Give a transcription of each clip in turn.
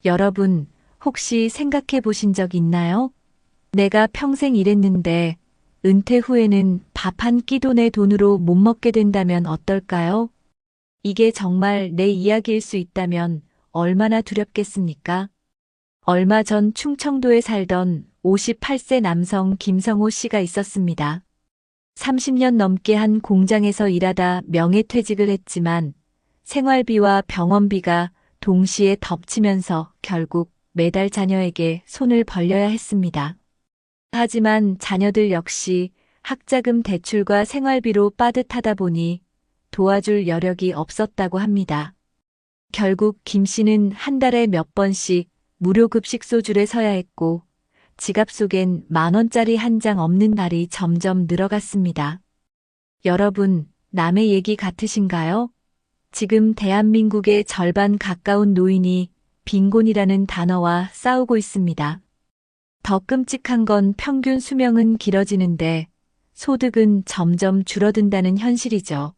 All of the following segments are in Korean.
여러분, 혹시 생각해 보신 적 있나요? 내가 평생 일했는데 은퇴 후에는 밥 한 끼도 내 돈으로 못 먹게 된다면 어떨까요? 이게 정말 내 이야기일 수 있다면 얼마나 두렵겠습니까? 얼마 전 충청도에 살던 58세 남성 김성호 씨가 있었습니다. 30년 넘게 한 공장에서 일하다 명예퇴직을 했지만 생활비와 병원비가 동시에 덮치면서 결국 매달 자녀에게 손을 벌려야 했습니다. 하지만 자녀들 역시 학자금 대출과 생활비로 빠듯하다 보니 도와줄 여력이 없었다고 합니다. 결국 김 씨는 한 달에 몇 번씩 무료급식소줄에 서야 했고 지갑 속엔 10,000원짜리 한 장 없는 날이 점점 늘어갔습니다. 여러분, 남의 얘기 같으신가요? 지금 대한민국의 절반 가까운 노인이 빈곤이라는 단어와 싸우고 있습니다. 더 끔찍한 건 평균 수명은 길어지는데 소득은 점점 줄어든다는 현실이죠.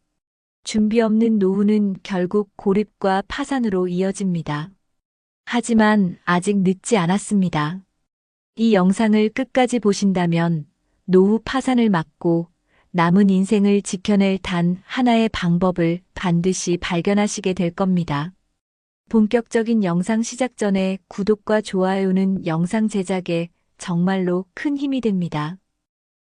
준비 없는 노후는 결국 고립과 파산으로 이어집니다. 하지만 아직 늦지 않았습니다. 이 영상을 끝까지 보신다면 노후 파산을 막고 남은 인생을 지켜낼 단 하나의 방법을 반드시 발견하시게 될 겁니다. 본격적인 영상 시작 전에 구독과 좋아요는 영상 제작에 정말로 큰 힘이 됩니다.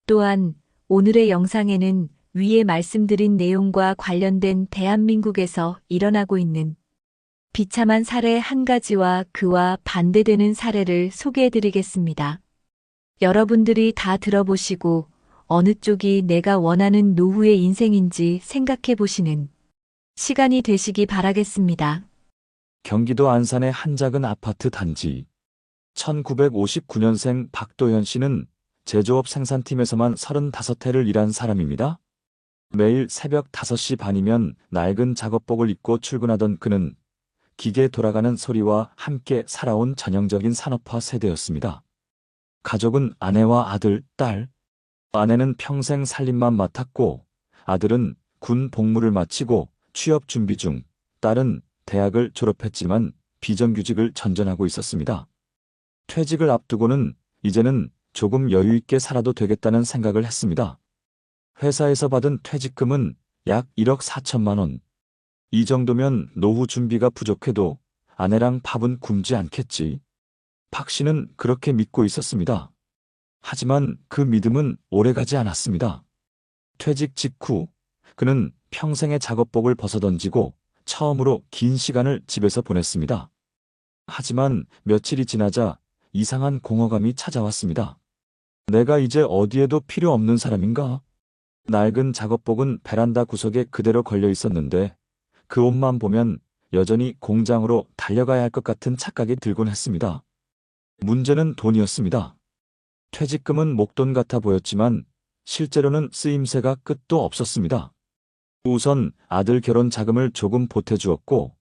또한 오늘의 영상에는 위에 말씀드린 내용과 관련된 대한민국에서 일어나고 있는 비참한 사례 한 가지와 그와 반대되는 사례를 소개해드리겠습니다. 여러분들이 다 들어보시고 어느 쪽이 내가 원하는 노후의 인생인지 생각해 보시는 시간이 되시기 바라겠습니다. 경기도 안산의 한 작은 아파트 단지. 1959년생 박도현 씨는 제조업 생산팀에서만 35해를 일한 사람입니다. 매일 새벽 5시 반이면 낡은 작업복을 입고 출근하던 그는 기계 돌아가는 소리와 함께 살아온 전형적인 산업화 세대였습니다. 가족은 아내와 아들, 딸. 아내는 평생 살림만 맡았고 아들은 군 복무를 마치고 취업 준비 중, 딸은 대학을 졸업했지만 비정규직을 전전하고 있었습니다. 퇴직을 앞두고는 이제는 조금 여유 있게 살아도 되겠다는 생각을 했습니다. 회사에서 받은 퇴직금은 약 1억 4천만 원. 이 정도면 노후 준비가 부족해도 아내랑 밥은 굶지 않겠지. 박 씨는 그렇게 믿고 있었습니다. 하지만 그 믿음은 오래가지 않았습니다. 퇴직 직후 그는 평생의 작업복을 벗어던지고 처음으로 긴 시간을 집에서 보냈습니다. 하지만 며칠이 지나자 이상한 공허감이 찾아왔습니다. 내가 이제 어디에도 필요 없는 사람인가? 낡은 작업복은 베란다 구석에 그대로 걸려 있었는데 그 옷만 보면 여전히 공장으로 달려가야 할 것 같은 착각이 들곤 했습니다. 문제는 돈이었습니다. 퇴직금은 목돈 같아 보였지만 실제로는 쓰임새가 끝도 없었습니다. 우선 아들 결혼 자금을 조금 보태주었고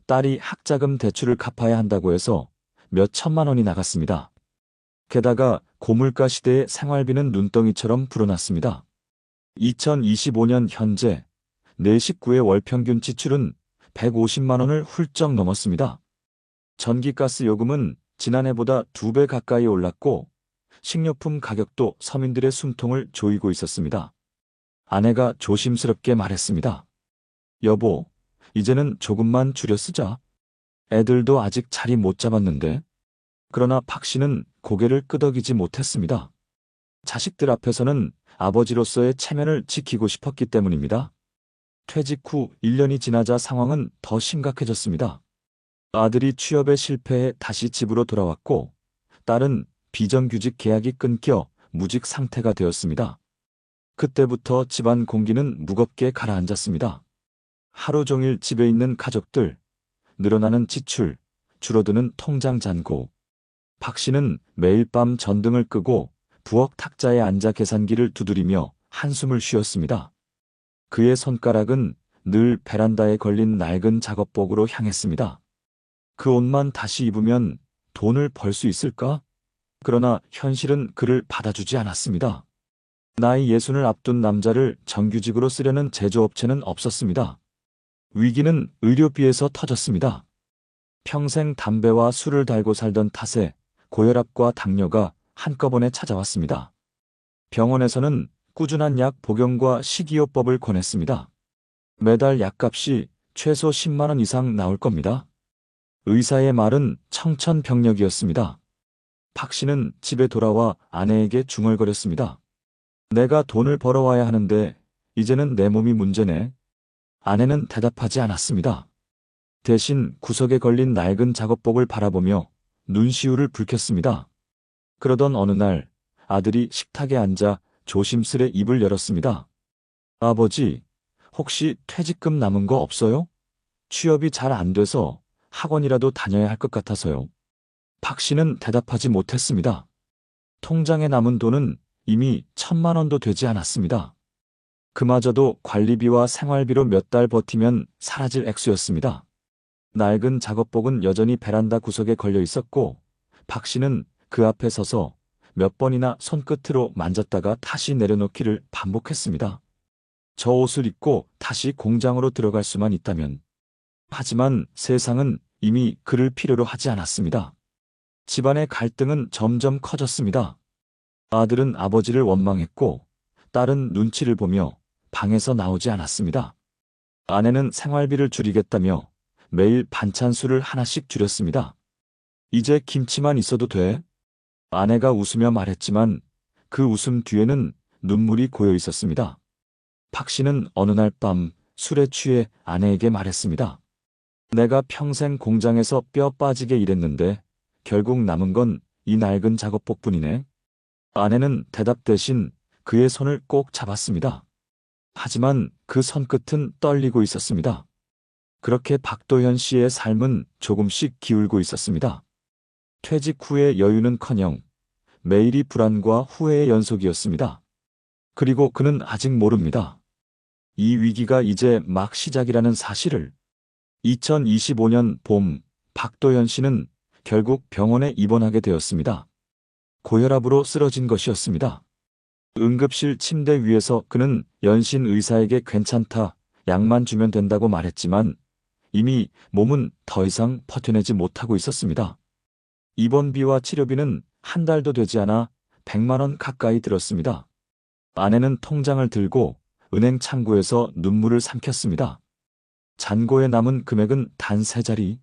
딸이 학자금 대출을 갚아야 한다고 해서 몇 천만 원이 나갔습니다. 게다가 고물가 시대의 생활비는 눈덩이처럼 불어났습니다. 2025년 현재 내 식구의 월 평균 지출은 150만 원을 훌쩍 넘었습니다. 전기가스 요금은 지난해보다 2배 가까이 올랐고 식료품 가격도 서민들의 숨통을 조이고 있었습니다. 아내가 조심스럽게 말했습니다. 여보, 이제는 조금만 줄여 쓰자. 애들도 아직 자리 못 잡았는데. 그러나 박 씨는 고개를 끄덕이지 못했습니다. 자식들 앞에서는 아버지로서의 체면을 지키고 싶었기 때문입니다. 퇴직 후 1년이 지나자 상황은 더 심각해졌습니다. 아들이 취업에 실패해 다시 집으로 돌아왔고 딸은 비정규직 계약이 끊겨 무직 상태가 되었습니다. 그때부터 집안 공기는 무겁게 가라앉았습니다. 하루 종일 집에 있는 가족들, 늘어나는 지출, 줄어드는 통장 잔고. 박 씨는 매일 밤 전등을 끄고 부엌 탁자에 앉아 계산기를 두드리며 한숨을 쉬었습니다. 그의 손가락은 늘 베란다에 걸린 낡은 작업복으로 향했습니다. 그 옷만 다시 입으면 돈을 벌 수 있을까? 그러나 현실은 그를 받아주지 않았습니다. 나이 60을 앞둔 남자를 정규직으로 쓰려는 제조업체는 없었습니다. 위기는 의료비에서 터졌습니다. 평생 담배와 술을 달고 살던 탓에 고혈압과 당뇨가 한꺼번에 찾아왔습니다. 병원에서는 꾸준한 약 복용과 식이요법을 권했습니다. 매달 약값이 최소 10만 원 이상 나올 겁니다. 의사의 말은 청천벽력이었습니다. 박 씨는 집에 돌아와 아내에게 중얼거렸습니다. 내가 돈을 벌어와야 하는데 이제는 내 몸이 문제네. 아내는 대답하지 않았습니다. 대신 구석에 걸린 낡은 작업복을 바라보며 눈시울을 붉혔습니다. 그러던 어느 날 아들이 식탁에 앉아 조심스레 입을 열었습니다. 아버지, 혹시 퇴직금 남은 거 없어요? 취업이 잘 안 돼서 학원이라도 다녀야 할 것 같아서요. 박 씨는 대답하지 못했습니다. 통장에 남은 돈은 이미 1,000만 원도 되지 않았습니다. 그마저도 관리비와 생활비로 몇 달 버티면 사라질 액수였습니다. 낡은 작업복은 여전히 베란다 구석에 걸려 있었고 박 씨는 그 앞에 서서 몇 번이나 손끝으로 만졌다가 다시 내려놓기를 반복했습니다. 저 옷을 입고 다시 공장으로 들어갈 수만 있다면. 하지만 세상은 이미 그를 필요로 하지 않았습니다. 집안의 갈등은 점점 커졌습니다. 아들은 아버지를 원망했고 딸은 눈치를 보며 방에서 나오지 않았습니다. 아내는 생활비를 줄이겠다며 매일 반찬수를 하나씩 줄였습니다. 이제 김치만 있어도 돼? 아내가 웃으며 말했지만 그 웃음 뒤에는 눈물이 고여 있었습니다. 박 씨는 어느 날 밤 술에 취해 아내에게 말했습니다. 내가 평생 공장에서 뼈 빠지게 일했는데 결국 남은 건 이 낡은 작업복뿐이네. 아내는 대답 대신 그의 손을 꼭 잡았습니다. 하지만 그 손끝은 떨리고 있었습니다. 그렇게 박도현 씨의 삶은 조금씩 기울고 있었습니다. 퇴직 후의 여유는커녕 매일이 불안과 후회의 연속이었습니다. 그리고 그는 아직 모릅니다. 이 위기가 이제 막 시작이라는 사실을. 2025년 봄, 박도현 씨는 결국 병원에 입원하게 되었습니다. 고혈압으로 쓰러진 것이었습니다. 응급실 침대 위에서 그는 연신 의사에게 괜찮다, 약만 주면 된다고 말했지만 이미 몸은 더 이상 버텨내지 못하고 있었습니다. 입원비와 치료비는 한 달도 되지 않아 100만 원 가까이 들었습니다. 아내는 통장을 들고 은행 창구에서 눈물을 삼켰습니다. 잔고에 남은 금액은 단 3자리.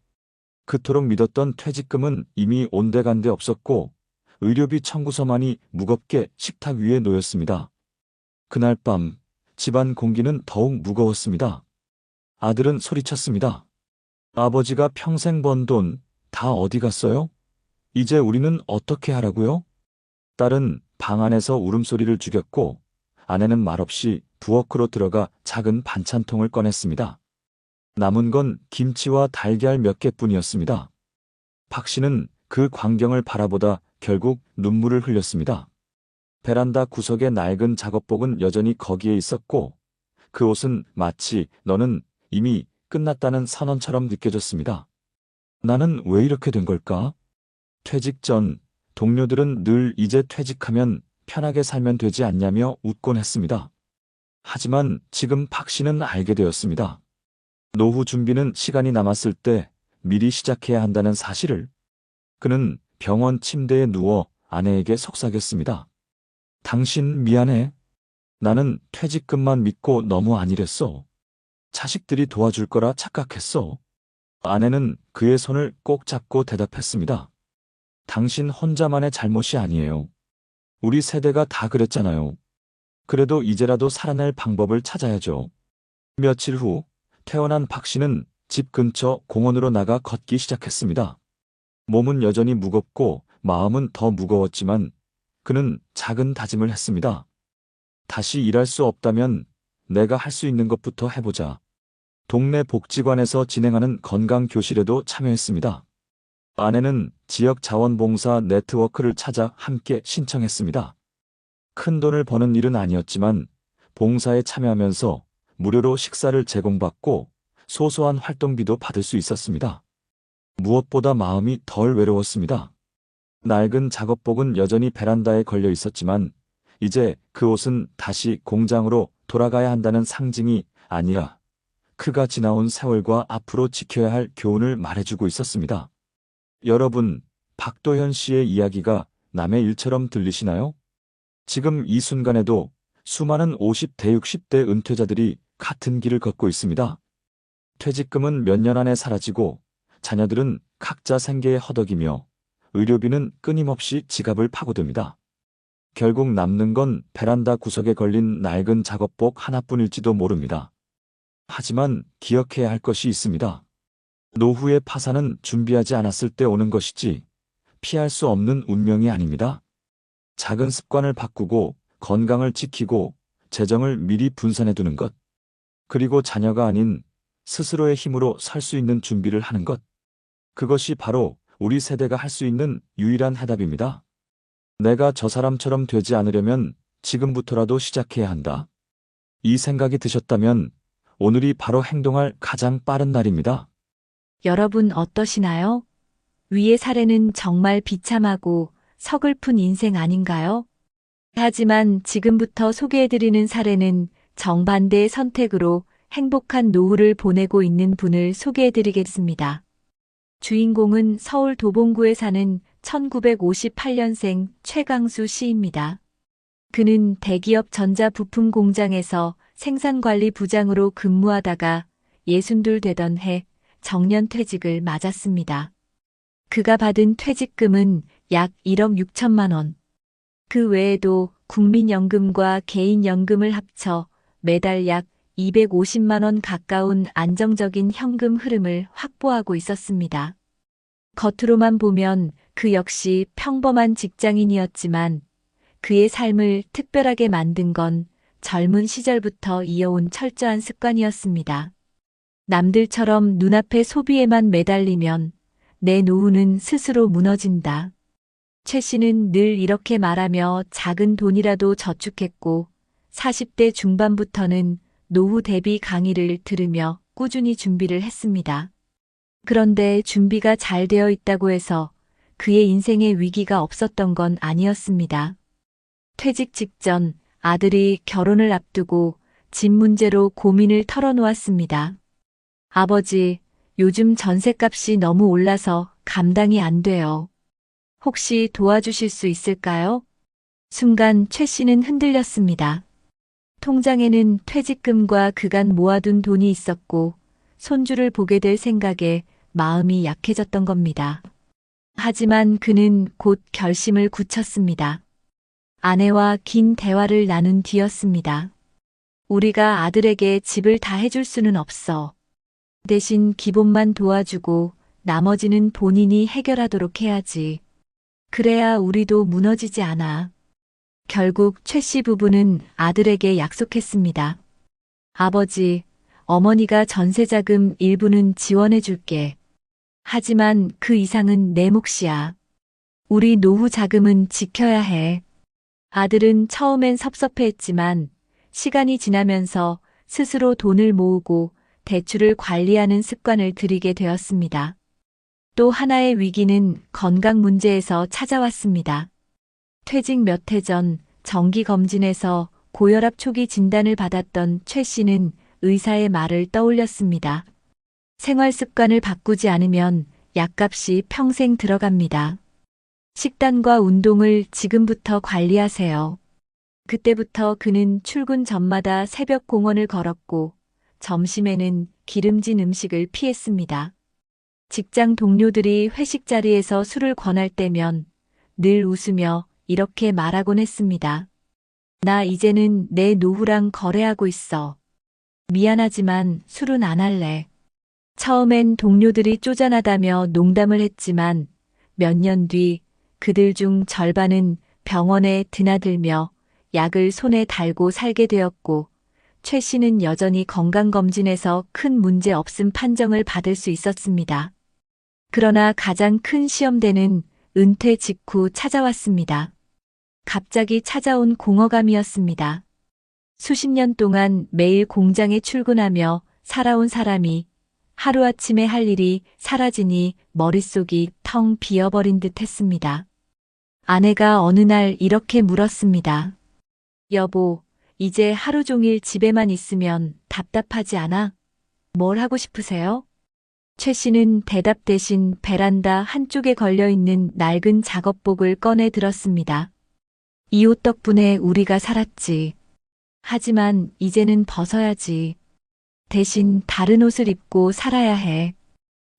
그토록 믿었던 퇴직금은 이미 온데간데 없었고 의료비 청구서만이 무겁게 식탁 위에 놓였습니다. 그날 밤 집안 공기는 더욱 무거웠습니다. 아들은 소리쳤습니다. 아버지가 평생 번 돈 다 어디 갔어요? 이제 우리는 어떻게 하라고요? 딸은 방 안에서 울음소리를 죽였고 아내는 말없이 부엌으로 들어가 작은 반찬통을 꺼냈습니다. 남은 건 김치와 달걀 몇 개뿐이었습니다. 박 씨는 그 광경을 바라보다 결국 눈물을 흘렸습니다. 베란다 구석의 낡은 작업복은 여전히 거기에 있었고 그 옷은 마치 너는 이미 끝났다는 선언처럼 느껴졌습니다. 나는 왜 이렇게 된 걸까? 퇴직 전 동료들은 늘 이제 퇴직하면 편하게 살면 되지 않냐며 웃곤 했습니다. 하지만 지금 박 씨는 알게 되었습니다. 노후 준비는 시간이 남았을 때 미리 시작해야 한다는 사실을. 그는 병원 침대에 누워 아내에게 속삭였습니다. 당신 미안해. 나는 퇴직금만 믿고 너무 안일했어. 자식들이 도와줄 거라 착각했어. 아내는 그의 손을 꼭 잡고 대답했습니다. 당신 혼자만의 잘못이 아니에요. 우리 세대가 다 그랬잖아요. 그래도 이제라도 살아낼 방법을 찾아야죠. 며칠 후 퇴원한 박 씨는 집 근처 공원으로 나가 걷기 시작했습니다. 몸은 여전히 무겁고 마음은 더 무거웠지만 그는 작은 다짐을 했습니다. 다시 일할 수 없다면 내가 할 수 있는 것부터 해보자. 동네 복지관에서 진행하는 건강교실에도 참여했습니다. 아내는 지역 자원봉사 네트워크를 찾아 함께 신청했습니다. 큰 돈을 버는 일은 아니었지만 봉사에 참여하면서 무료로 식사를 제공받고 소소한 활동비도 받을 수 있었습니다. 무엇보다 마음이 덜 외로웠습니다. 낡은 작업복은 여전히 베란다에 걸려 있었지만 이제 그 옷은 다시 공장으로 돌아가야 한다는 상징이 아니라 그가 지나온 세월과 앞으로 지켜야 할 교훈을 말해주고 있었습니다. 여러분, 박도현 씨의 이야기가 남의 일처럼 들리시나요? 지금 이 순간에도 수많은 50대, 60대 은퇴자들이 같은 길을 걷고 있습니다. 퇴직금은 몇 년 안에 사라지고 자녀들은 각자 생계에 허덕이며 의료비는 끊임없이 지갑을 파고듭니다. 결국 남는 건 베란다 구석에 걸린 낡은 작업복 하나뿐일지도 모릅니다. 하지만 기억해야 할 것이 있습니다. 노후의 파산은 준비하지 않았을 때 오는 것이지 피할 수 없는 운명이 아닙니다. 작은 습관을 바꾸고 건강을 지키고 재정을 미리 분산해 두는 것. 그리고 자녀가 아닌 스스로의 힘으로 살 수 있는 준비를 하는 것. 그것이 바로 우리 세대가 할 수 있는 유일한 해답입니다. 내가 저 사람처럼 되지 않으려면 지금부터라도 시작해야 한다. 이 생각이 드셨다면 오늘이 바로 행동할 가장 빠른 날입니다. 여러분 어떠시나요? 위의 사례는 정말 비참하고 서글픈 인생 아닌가요? 하지만 지금부터 소개해드리는 사례는 정반대의 선택으로 행복한 노후를 보내고 있는 분을 소개해드리겠습니다. 주인공은 서울 도봉구에 사는 1958년생 최강수 씨입니다. 그는 대기업 전자부품 공장에서 생산관리 부장으로 근무하다가 62 되던 해 정년퇴직을 맞았습니다. 그가 받은 퇴직금은 약 1억 6천만 원. 그 외에도 국민연금과 개인연금을 합쳐 매달 약 250만 원 가까운 안정적인 현금 흐름을 확보하고 있었습니다. 겉으로만 보면 그 역시 평범한 직장인이었지만 그의 삶을 특별하게 만든 건 젊은 시절부터 이어온 철저한 습관이었습니다. 남들처럼 눈앞의 소비에만 매달리면 내 노후는 스스로 무너진다. 최 씨는 늘 이렇게 말하며 작은 돈이라도 저축했고 40대 중반부터는 노후 대비 강의를 들으며 꾸준히 준비를 했습니다. 그런데 준비가 잘 되어 있다고 해서 그의 인생에 위기가 없었던 건 아니었습니다. 퇴직 직전 아들이 결혼을 앞두고 집 문제로 고민을 털어놓았습니다. 아버지, 요즘 전셋값이 너무 올라서 감당이 안 돼요. 혹시 도와주실 수 있을까요? 순간 최 씨는 흔들렸습니다. 통장에는 퇴직금과 그간 모아둔 돈이 있었고 손주를 보게 될 생각에 마음이 약해졌던 겁니다. 하지만 그는 곧 결심을 굳혔습니다. 아내와 긴 대화를 나눈 뒤였습니다. 우리가 아들에게 집을 다 해줄 수는 없어. 대신 기본만 도와주고 나머지는 본인이 해결하도록 해야지. 그래야 우리도 무너지지 않아. 결국 최 씨 부부는 아들에게 약속했습니다. 아버지, 어머니가 전세자금 일부는 지원해 줄게. 하지만 그 이상은 내 몫이야. 우리 노후 자금은 지켜야 해. 아들은 처음엔 섭섭해했지만 시간이 지나면서 스스로 돈을 모으고 대출을 관리하는 습관을 들이게 되었습니다. 또 하나의 위기는 건강 문제에서 찾아왔습니다. 퇴직 몇 해 전 정기검진에서 고혈압 초기 진단을 받았던 최 씨는 의사의 말을 떠올렸습니다. 생활 습관을 바꾸지 않으면 약값이 평생 들어갑니다. 식단과 운동을 지금부터 관리하세요. 그때부터 그는 출근 전마다 새벽 공원을 걸었고 점심에는 기름진 음식을 피했습니다. 직장 동료들이 회식 자리에서 술을 권할 때면 늘 웃으며 이렇게 말하곤 했습니다. 나 이제는 내 노후랑 거래하고 있어. 미안하지만 술은 안 할래. 처음엔 동료들이 쪼잔하다며 농담을 했지만 몇 년 뒤 그들 중 절반은 병원에 드나들며 약을 손에 달고 살게 되었고 최 씨는 여전히 건강검진에서 큰 문제 없음 판정을 받을 수 있었습니다. 그러나 가장 큰 시험대는 은퇴 직후 찾아왔습니다. 갑자기 찾아온 공허감이었습니다. 수십 년 동안 매일 공장에 출근하며 살아온 사람이 하루아침에 할 일이 사라지니 머릿속이 텅 비어버린 듯 했습니다. 아내가 어느 날 이렇게 물었습니다. 여보, 이제 하루 종일 집에만 있으면 답답하지 않아? 뭘 하고 싶으세요? 최 씨는 대답 대신 베란다 한쪽에 걸려있는 낡은 작업복을 꺼내 들었습니다. 이 옷 덕분에 우리가 살았지. 하지만 이제는 벗어야지. 대신 다른 옷을 입고 살아야 해.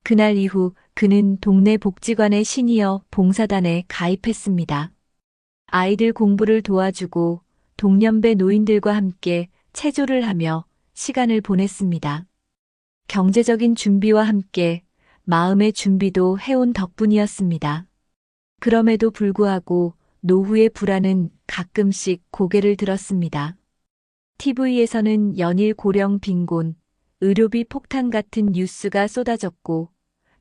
그날 이후 그는 동네 복지관의 시니어 봉사단에 가입했습니다. 아이들 공부를 도와주고 동년배 노인들과 함께 체조를 하며 시간을 보냈습니다. 경제적인 준비와 함께 마음의 준비도 해온 덕분이었습니다. 그럼에도 불구하고 노후의 불안은 가끔씩 고개를 들었습니다. TV에서는 연일 고령 빈곤, 의료비 폭탄 같은 뉴스가 쏟아졌고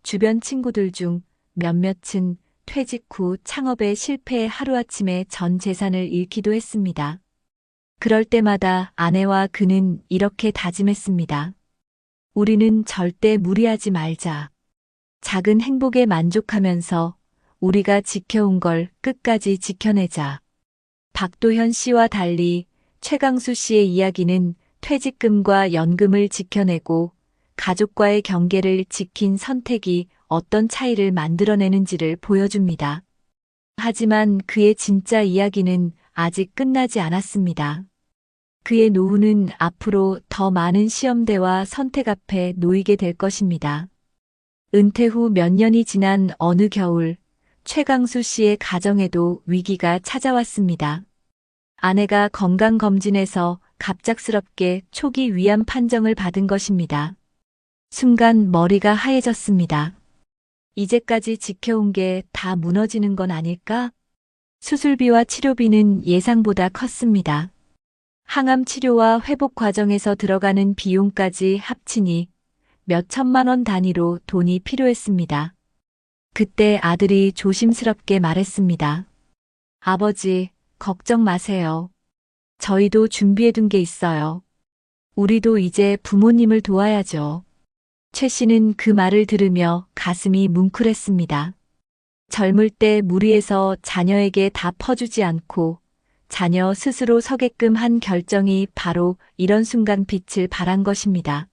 주변 친구들 중 몇몇은 퇴직 후 창업에 실패해 하루아침에 전 재산을 잃기도 했습니다. 그럴 때마다 아내와 그는 이렇게 다짐했습니다. 우리는 절대 무리하지 말자. 작은 행복에 만족하면서 우리가 지켜온 걸 끝까지 지켜내자. 박도현 씨와 달리 최강수 씨의 이야기는 퇴직금과 연금을 지켜내고 가족과의 경계를 지킨 선택이 어떤 차이를 만들어내는지를 보여줍니다. 하지만 그의 진짜 이야기는 아직 끝나지 않았습니다. 그의 노후는 앞으로 더 많은 시험대와 선택 앞에 놓이게 될 것입니다. 은퇴 후 몇 년이 지난 어느 겨울, 최강수 씨의 가정에도 위기가 찾아왔습니다. 아내가 건강검진에서 갑작스럽게 초기 위암 판정을 받은 것입니다. 순간 머리가 하얘졌습니다. 이제까지 지켜온 게 다 무너지는 건 아닐까? 수술비와 치료비는 예상보다 컸습니다. 항암 치료와 회복 과정에서 들어가는 비용까지 합치니 몇 천만 원 단위로 돈이 필요했습니다. 그때 아들이 조심스럽게 말했습니다. 아버지, 걱정 마세요. 저희도 준비해둔 게 있어요. 우리도 이제 부모님을 도와야죠. 최 씨는 그 말을 들으며 가슴이 뭉클했습니다. 젊을 때 무리해서 자녀에게 다 퍼주지 않고 자녀 스스로 서게끔 한 결정이 바로 이런 순간 빛을 발한 것입니다.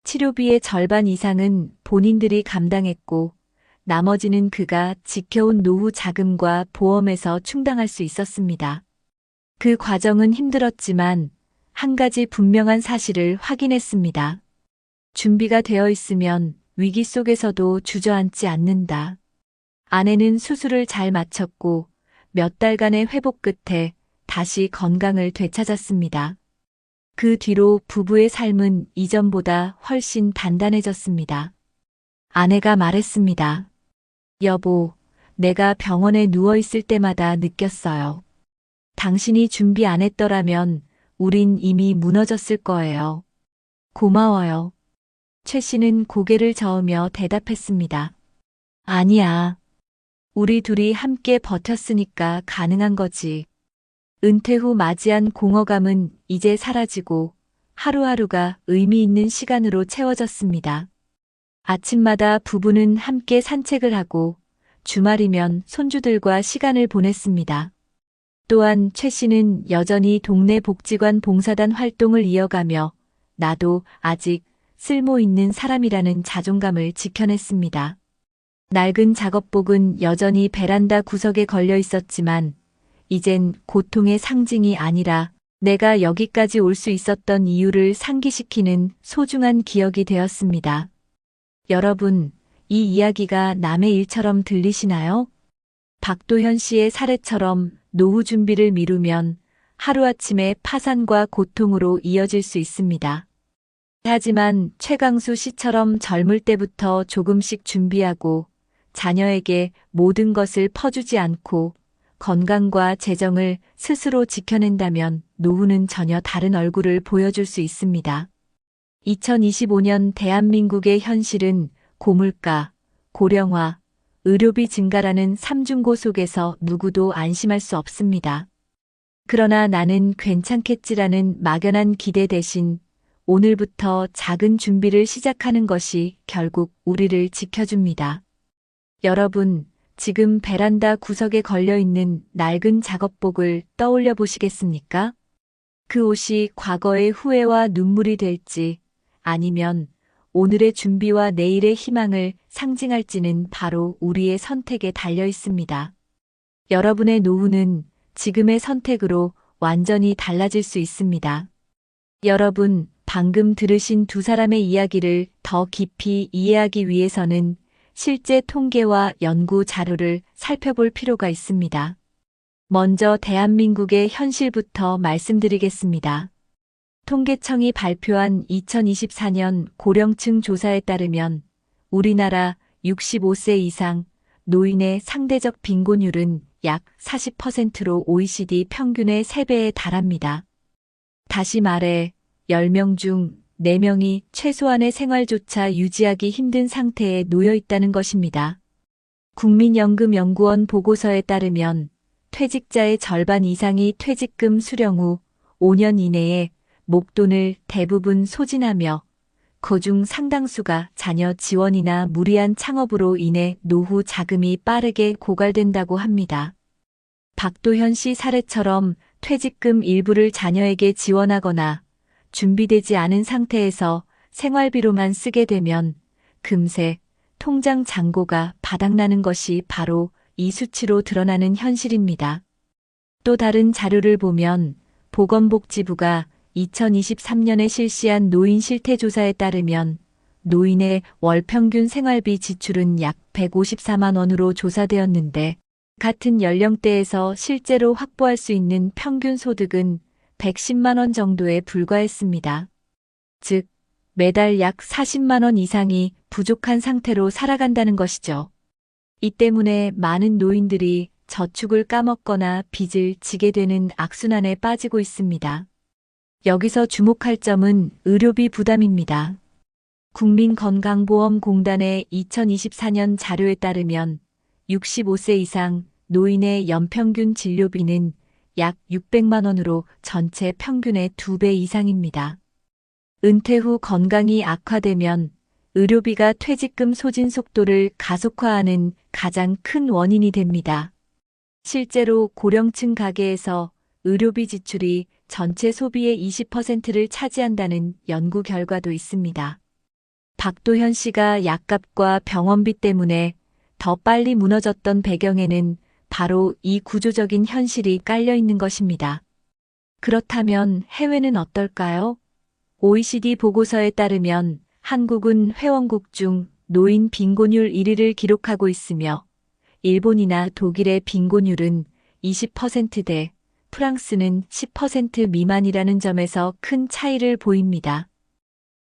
치료비의 절반 이상은 본인들이 감당했고 나머지는 그가 지켜온 노후 자금과 보험에서 충당할 수 있었습니다. 그 과정은 힘들었지만 한 가지 분명한 사실을 확인했습니다. 준비가 되어 있으면 위기 속에서도 주저앉지 않는다. 아내는 수술을 잘 마쳤고 몇 달간의 회복 끝에 다시 건강을 되찾았습니다. 그 뒤로 부부의 삶은 이전보다 훨씬 단단해졌습니다. 아내가 말했습니다. 여보, 내가 병원에 누워있을 때마다 느꼈어요. 당신이 준비 안 했더라면 우린 이미 무너졌을 거예요. 고마워요. 최 씨는 고개를 저으며 대답했습니다. 아니야. 우리 둘이 함께 버텼으니까 가능한 거지. 은퇴 후 맞이한 공허감은 이제 사라지고 하루하루가 의미 있는 시간으로 채워졌습니다. 아침마다 부부는 함께 산책을 하고 주말이면 손주들과 시간을 보냈습니다. 또한 최 씨는 여전히 동네 복지관 봉사단 활동을 이어가며 나도 아직 쓸모 있는 사람이라는 자존감을 지켜냈습니다. 낡은 작업복은 여전히 베란다 구석에 걸려 있었지만 이젠 고통의 상징이 아니라 내가 여기까지 올 수 있었던 이유를 상기시키는 소중한 기억이 되었습니다. 여러분, 이 이야기가 남의 일처럼 들리시나요? 박도현 씨의 사례처럼 노후 준비를 미루면 하루아침에 파산과 고통으로 이어질 수 있습니다. 하지만 최강수 씨처럼 젊을 때부터 조금씩 준비하고 자녀에게 모든 것을 퍼주지 않고 건강과 재정을 스스로 지켜낸다면 노후는 전혀 다른 얼굴을 보여줄 수 있습니다. 2025년 대한민국의 현실은 고물가, 고령화, 의료비 증가라는 삼중고 속에서 누구도 안심할 수 없습니다. 그러나 나는 괜찮겠지라는 막연한 기대 대신 오늘부터 작은 준비를 시작하는 것이 결국 우리를 지켜줍니다. 여러분, 지금 베란다 구석에 걸려있는 낡은 작업복을 떠올려 보시겠습니까? 그 옷이 과거의 후회와 눈물이 될지 아니면 오늘의 준비와 내일의 희망을 상징할지는 바로 우리의 선택에 달려 있습니다. 여러분의 노후는 지금의 선택으로 완전히 달라질 수 있습니다. 여러분, 방금 들으신 두 사람의 이야기를 더 깊이 이해하기 위해서는 실제 통계와 연구 자료를 살펴볼 필요가 있습니다. 먼저 대한민국의 현실부터 말씀드리겠습니다. 통계청이 발표한 2024년 고령층 조사에 따르면 우리나라 65세 이상 노인의 상대적 빈곤율은 약 40%로 OECD 평균의 3배에 달합니다. 다시 말해 10명 중 4명이 최소한의 생활조차 유지하기 힘든 상태에 놓여 있다는 것입니다. 국민연금연구원 보고서에 따르면 퇴직자의 절반 이상이 퇴직금 수령 후 5년 이내에 목돈을 대부분 소진하며 그중 상당수가 자녀 지원이나 무리한 창업으로 인해 노후 자금이 빠르게 고갈된다고 합니다. 박도현 씨 사례처럼 퇴직금 일부를 자녀에게 지원하거나 준비되지 않은 상태에서 생활비로만 쓰게 되면 금세 통장 잔고가 바닥나는 것이 바로 이 수치로 드러나는 현실입니다. 또 다른 자료를 보면 보건복지부가 2023년에 실시한 노인 실태조사에 따르면 노인의 월 평균 생활비 지출은 약 154만 원으로 조사되었는데 같은 연령대에서 실제로 확보할 수 있는 평균 소득은 110만 원 정도에 불과했습니다. 즉, 매달 약 40만 원 이상이 부족한 상태로 살아간다는 것이죠. 이 때문에 많은 노인들이 저축을 까먹거나 빚을 지게 되는 악순환에 빠지고 있습니다. 여기서 주목할 점은 의료비 부담입니다. 국민건강보험공단의 2024년 자료에 따르면 65세 이상 노인의 연평균 진료비는 약 600만 원으로 전체 평균의 2배 이상입니다. 은퇴 후 건강이 악화되면 의료비가 퇴직금 소진 속도를 가속화하는 가장 큰 원인이 됩니다. 실제로 고령층 가계에서 의료비 지출이 전체 소비의 20%를 차지한다는 연구 결과도 있습니다. 박도현 씨가 약값과 병원비 때문에 더 빨리 무너졌던 배경에는 바로 이 구조적인 현실이 깔려 있는 것입니다. 그렇다면 해외는 어떨까요? OECD 보고서에 따르면 한국은 회원국 중 노인 빈곤율 1위를 기록하고 있으며 일본이나 독일의 빈곤율은 20%대, 프랑스는 10% 미만이라는 점에서 큰 차이를 보입니다.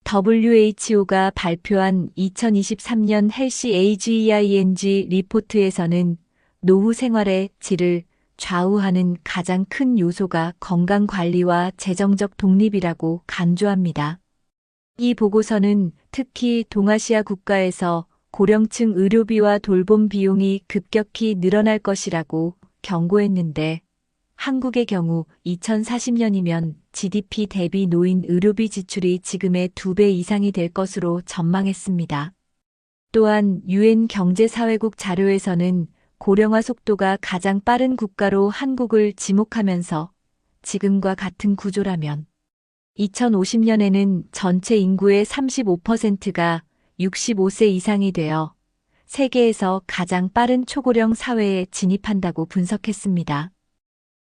WHO가 발표한 2023년 헬시 AGEING 리포트에서는 노후 생활의 질을 좌우하는 가장 큰 요소가 건강관리와 재정적 독립이라고 강조합니다. 이 보고서는 특히 동아시아 국가에서 고령층 의료비와 돌봄 비용이 급격히 늘어날 것이라고 경고했는데 한국의 경우 2040년이면 GDP 대비 노인 의료비 지출이 지금의 2배 이상이 될 것으로 전망했습니다. 또한 유엔 경제사회국 자료에서는 고령화 속도가 가장 빠른 국가로 한국을 지목하면서 지금과 같은 구조라면 2050년에는 전체 인구의 35%가 65세 이상이 되어 세계에서 가장 빠른 초고령 사회에 진입한다고 분석했습니다.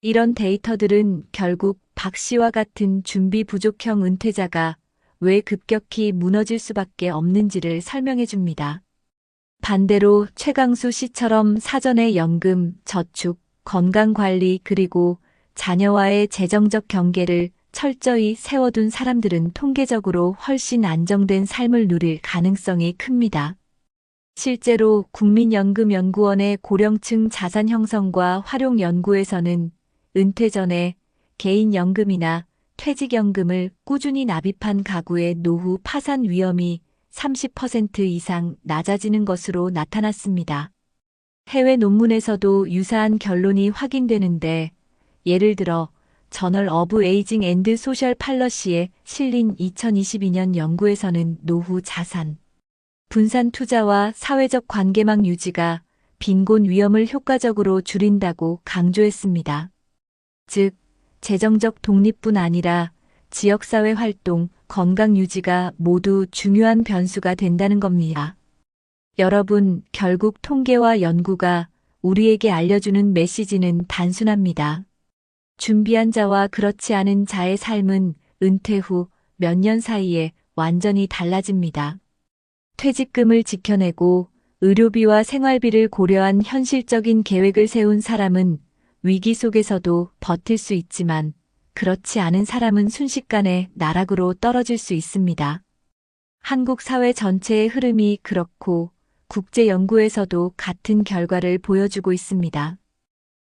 이런 데이터들은 결국 박 씨와 같은 준비 부족형 은퇴자가 왜 급격히 무너질 수밖에 없는지를 설명해 줍니다. 반대로 최강수 씨처럼 사전에 연금, 저축, 건강관리 그리고 자녀와의 재정적 경계를 철저히 세워둔 사람들은 통계적으로 훨씬 안정된 삶을 누릴 가능성이 큽니다. 실제로 국민연금연구원의 고령층 자산 형성과 활용 연구에서는 은퇴 전에 개인연금이나 퇴직연금을 꾸준히 납입한 가구의 노후 파산 위험이 30% 이상 낮아지는 것으로 나타났습니다. 해외 논문에서도 유사한 결론이 확인되는데 예를 들어 저널 오브 에이징 앤드 소셜 팔러시에 실린 2022년 연구에서는 노후 자산, 분산 투자와 사회적 관계망 유지가 빈곤 위험을 효과적으로 줄인다고 강조했습니다. 즉, 재정적 독립뿐 아니라 지역사회 활동, 건강 유지가 모두 중요한 변수가 된다는 겁니다. 여러분, 결국 통계와 연구가 우리에게 알려주는 메시지는 단순합니다. 준비한 자와 그렇지 않은 자의 삶은 은퇴 후 몇 년 사이에 완전히 달라집니다. 퇴직금을 지켜내고 의료비와 생활비를 고려한 현실적인 계획을 세운 사람은 위기 속에서도 버틸 수 있지만 그렇지 않은 사람은 순식간에 나락으로 떨어질 수 있습니다. 한국 사회 전체의 흐름이 그렇고 국제 연구에서도 같은 결과를 보여주고 있습니다.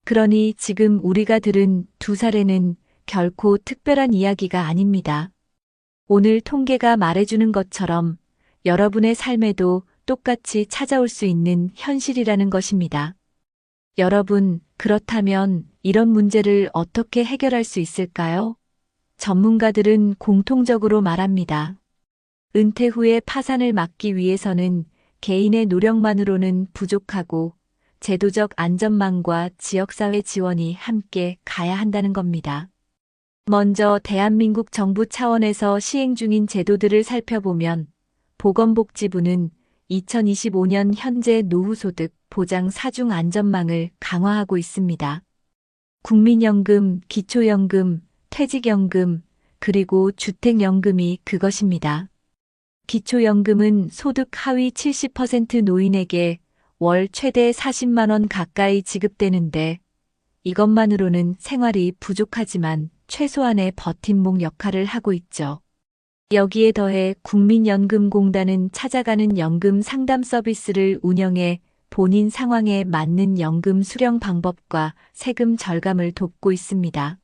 그러니 지금 우리가 들은 두 사례는 결코 특별한 이야기가 아닙니다. 오늘 통계가 말해주는 것처럼 여러분의 삶에도 똑같이 찾아올 수 있는 현실이라는 것입니다. 여러분, 그렇다면 이런 문제를 어떻게 해결할 수 있을까요? 전문가들은 공통적으로 말합니다. 은퇴 후에 파산을 막기 위해서는 개인의 노력만으로는 부족하고 제도적 안전망과 지역사회 지원이 함께 가야 한다는 겁니다. 먼저 대한민국 정부 차원에서 시행 중인 제도들을 살펴보면 보건복지부는 2025년 현재 노후소득 보장 사중 안전망을 강화하고 있습니다. 국민연금, 기초연금, 퇴직연금, 그리고 주택연금이 그것입니다. 기초연금은 소득 하위 70% 노인에게 월 최대 40만 원 가까이 지급되는데 이것만으로는 생활이 부족하지만 최소한의 버팀목 역할을 하고 있죠. 여기에 더해 국민연금공단은 찾아가는 연금 상담 서비스를 운영해 본인 상황에 맞는 연금 수령 방법과 세금 절감을 돕고 있습니다.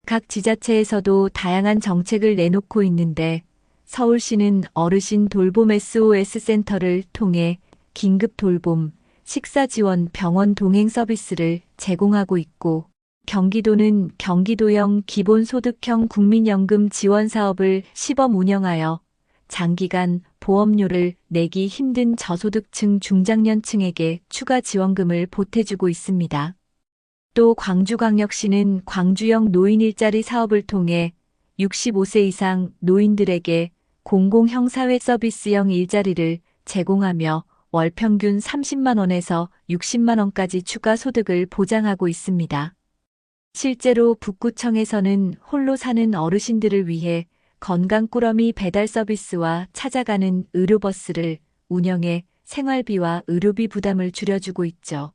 각 지자체에서도 다양한 정책을 내놓고 있는데 서울시는 어르신 돌봄 SOS 센터를 통해 긴급 돌봄, 식사 지원 병원 동행 서비스를 제공하고 있고 경기도는 경기도형 기본소득형 국민연금 지원 사업을 시범 운영하여 장기간 보험료를 내기 힘든 저소득층 중장년층에게 추가 지원금을 보태주고 있습니다. 또 광주광역시는 광주형 노인 일자리 사업을 통해 65세 이상 노인들에게 공공형 사회 서비스형 일자리를 제공하며 월 평균 30만 원에서 60만 원까지 추가 소득을 보장하고 있습니다. 실제로 북구청에서는 홀로 사는 어르신들을 위해 건강꾸러미 배달 서비스와 찾아가는 의료버스를 운영해 생활비와 의료비 부담을 줄여주고 있죠.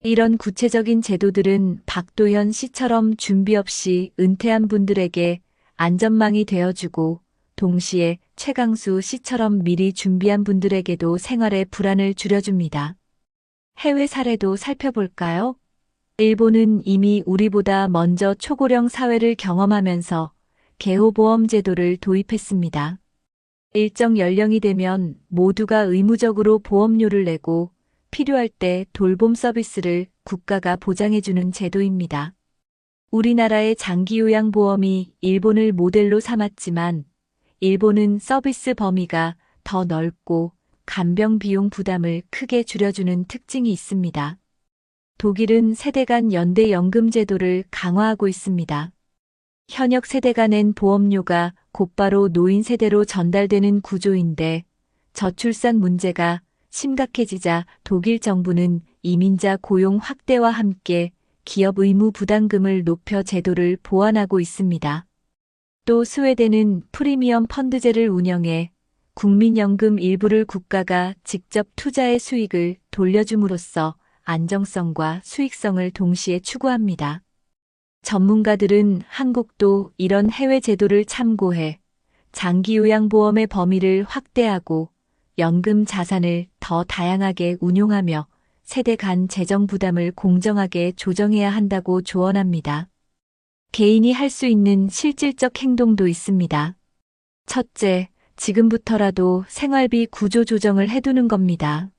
이런 구체적인 제도들은 박도현 씨처럼 준비 없이 은퇴한 분들에게 안전망이 되어주고 동시에 최강수 씨처럼 미리 준비한 분들에게도 생활의 불안을 줄여줍니다. 해외 사례도 살펴볼까요? 일본은 이미 우리보다 먼저 초고령 사회를 경험하면서 개호보험 제도를 도입했습니다. 일정 연령이 되면 모두가 의무적으로 보험료를 내고 필요할 때 돌봄 서비스를 국가가 보장해주는 제도입니다. 우리나라의 장기요양보험이 일본을 모델로 삼았지만 일본은 서비스 범위가 더 넓고 간병 비용 부담을 크게 줄여주는 특징이 있습니다. 독일은 세대 간 연대 연금 제도를 강화하고 있습니다. 현역 세대가 낸 보험료가 곧바로 노인 세대로 전달되는 구조인데 저출산 문제가 심각해지자 독일 정부는 이민자 고용 확대와 함께 기업 의무 부담금을 높여 제도를 보완하고 있습니다. 또 스웨덴은 프리미엄 펀드제를 운영해 국민연금 일부를 국가가 직접 투자의 수익을 돌려줌으로써 안정성과 수익성을 동시에 추구합니다. 전문가들은 한국도 이런 해외 제도를 참고해 장기요양보험의 범위를 확대하고 연금 자산을 더 다양하게 운용하며 세대 간 재정 부담을 공정하게 조정해야 한다고 조언합니다. 개인이 할 수 있는 실질적 행동도 있습니다. 첫째, 지금부터라도 생활비 구조 조정을 해두는 겁니다.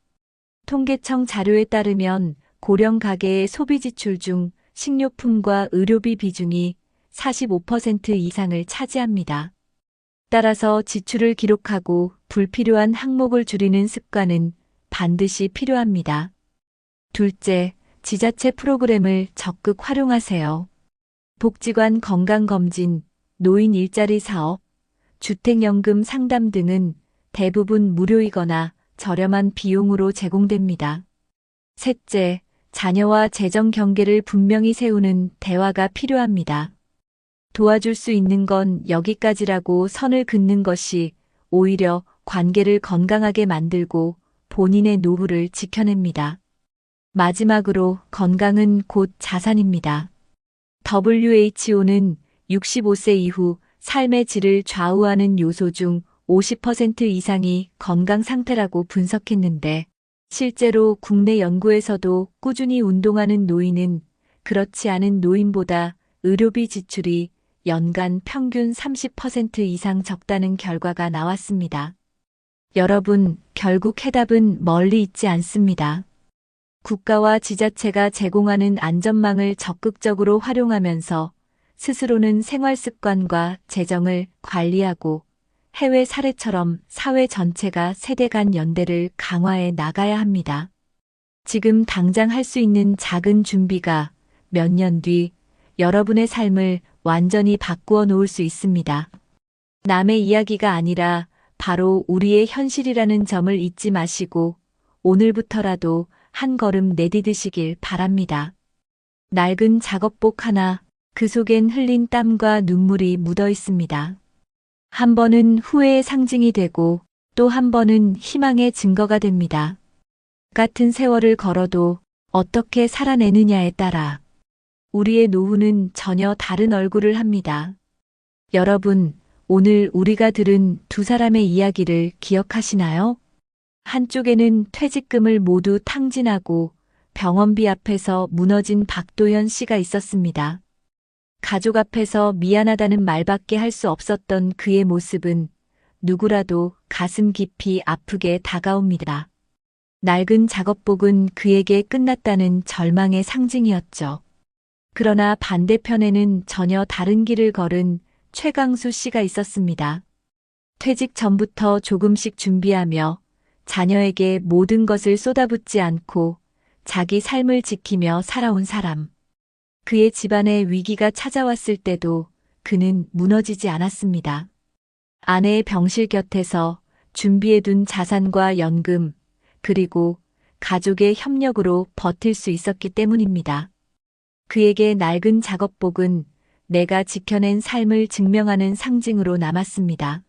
통계청 자료에 따르면 고령 가계의 소비 지출 중 식료품과 의료비 비중이 45% 이상을 차지합니다. 따라서 지출을 기록하고 불필요한 항목을 줄이는 습관은 반드시 필요합니다. 둘째, 지자체 프로그램을 적극 활용하세요. 복지관 건강검진, 노인 일자리 사업, 주택연금 상담 등은 대부분 무료이거나 저렴한 비용으로 제공됩니다. 셋째, 자녀와 재정 경계를 분명히 세우는 대화가 필요합니다. 도와줄 수 있는 건 여기까지라고 선을 긋는 것이 오히려 관계를 건강하게 만들고 본인의 노후를 지켜냅니다. 마지막으로 건강은 곧 자산입니다. WHO는 65세 이후 삶의 질을 좌우하는 요소 중 50% 이상이 건강 상태라고 분석했는데, 실제로 국내 연구에서도 꾸준히 운동하는 노인은 그렇지 않은 노인보다 의료비 지출이 연간 평균 30% 이상 적다는 결과가 나왔습니다. 여러분, 결국 해답은 멀리 있지 않습니다. 국가와 지자체가 제공하는 안전망을 적극적으로 활용하면서 스스로는 생활 습관과 재정을 관리하고 해외 사례처럼 사회 전체가 세대 간 연대를 강화해 나가야 합니다. 지금 당장 할 수 있는 작은 준비가 몇 년 뒤 여러분의 삶을 완전히 바꾸어 놓을 수 있습니다. 남의 이야기가 아니라 바로 우리의 현실이라는 점을 잊지 마시고 오늘부터라도 한 걸음 내디디시길 바랍니다. 낡은 작업복 하나, 그 속엔 흘린 땀과 눈물이 묻어 있습니다. 한 번은 후회의 상징이 되고 또 한 번은 희망의 증거가 됩니다. 같은 세월을 걸어도 어떻게 살아내느냐에 따라 우리의 노후는 전혀 다른 얼굴을 합니다. 여러분, 오늘 우리가 들은 두 사람의 이야기를 기억하시나요? 한쪽에는 퇴직금을 모두 탕진하고 병원비 앞에서 무너진 박도현 씨가 있었습니다. 가족 앞에서 미안하다는 말밖에 할 수 없었던 그의 모습은 누구라도 가슴 깊이 아프게 다가옵니다. 낡은 작업복은 그에게 끝났다는 절망의 상징이었죠. 그러나 반대편에는 전혀 다른 길을 걸은 최강수 씨가 있었습니다. 퇴직 전부터 조금씩 준비하며 자녀에게 모든 것을 쏟아붓지 않고 자기 삶을 지키며 살아온 사람. 그의 집안에 위기가 찾아왔을 때도 그는 무너지지 않았습니다. 아내의 병실 곁에서 준비해둔 자산과 연금, 그리고 가족의 협력으로 버틸 수 있었기 때문입니다. 그에게 낡은 작업복은 내가 지켜낸 삶을 증명하는 상징으로 남았습니다.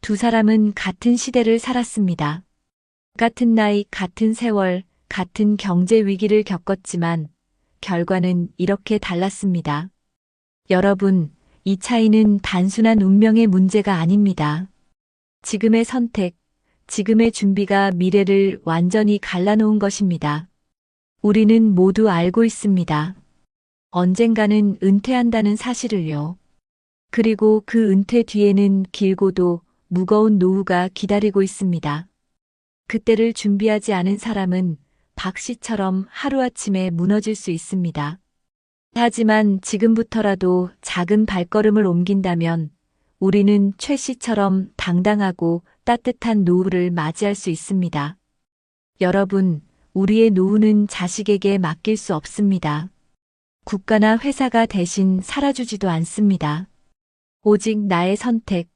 두 사람은 같은 시대를 살았습니다. 같은 나이, 같은 세월, 같은 경제 위기를 겪었지만 결과는 이렇게 달랐습니다. 여러분, 이 차이는 단순한 운명의 문제가 아닙니다. 지금의 선택, 지금의 준비가 미래를 완전히 갈라놓은 것입니다. 우리는 모두 알고 있습니다. 언젠가는 은퇴한다는 사실을요. 그리고 그 은퇴 뒤에는 길고도 무거운 노후가 기다리고 있습니다. 그때를 준비하지 않은 사람은 박 씨처럼 하루아침에 무너질 수 있습니다. 하지만 지금부터라도 작은 발걸음을 옮긴다면 우리는 최 씨처럼 당당하고 따뜻한 노후를 맞이할 수 있습니다. 여러분, 우리의 노후는 자식에게 맡길 수 없습니다. 국가나 회사가 대신 살아주지도 않습니다. 오직 나의 선택,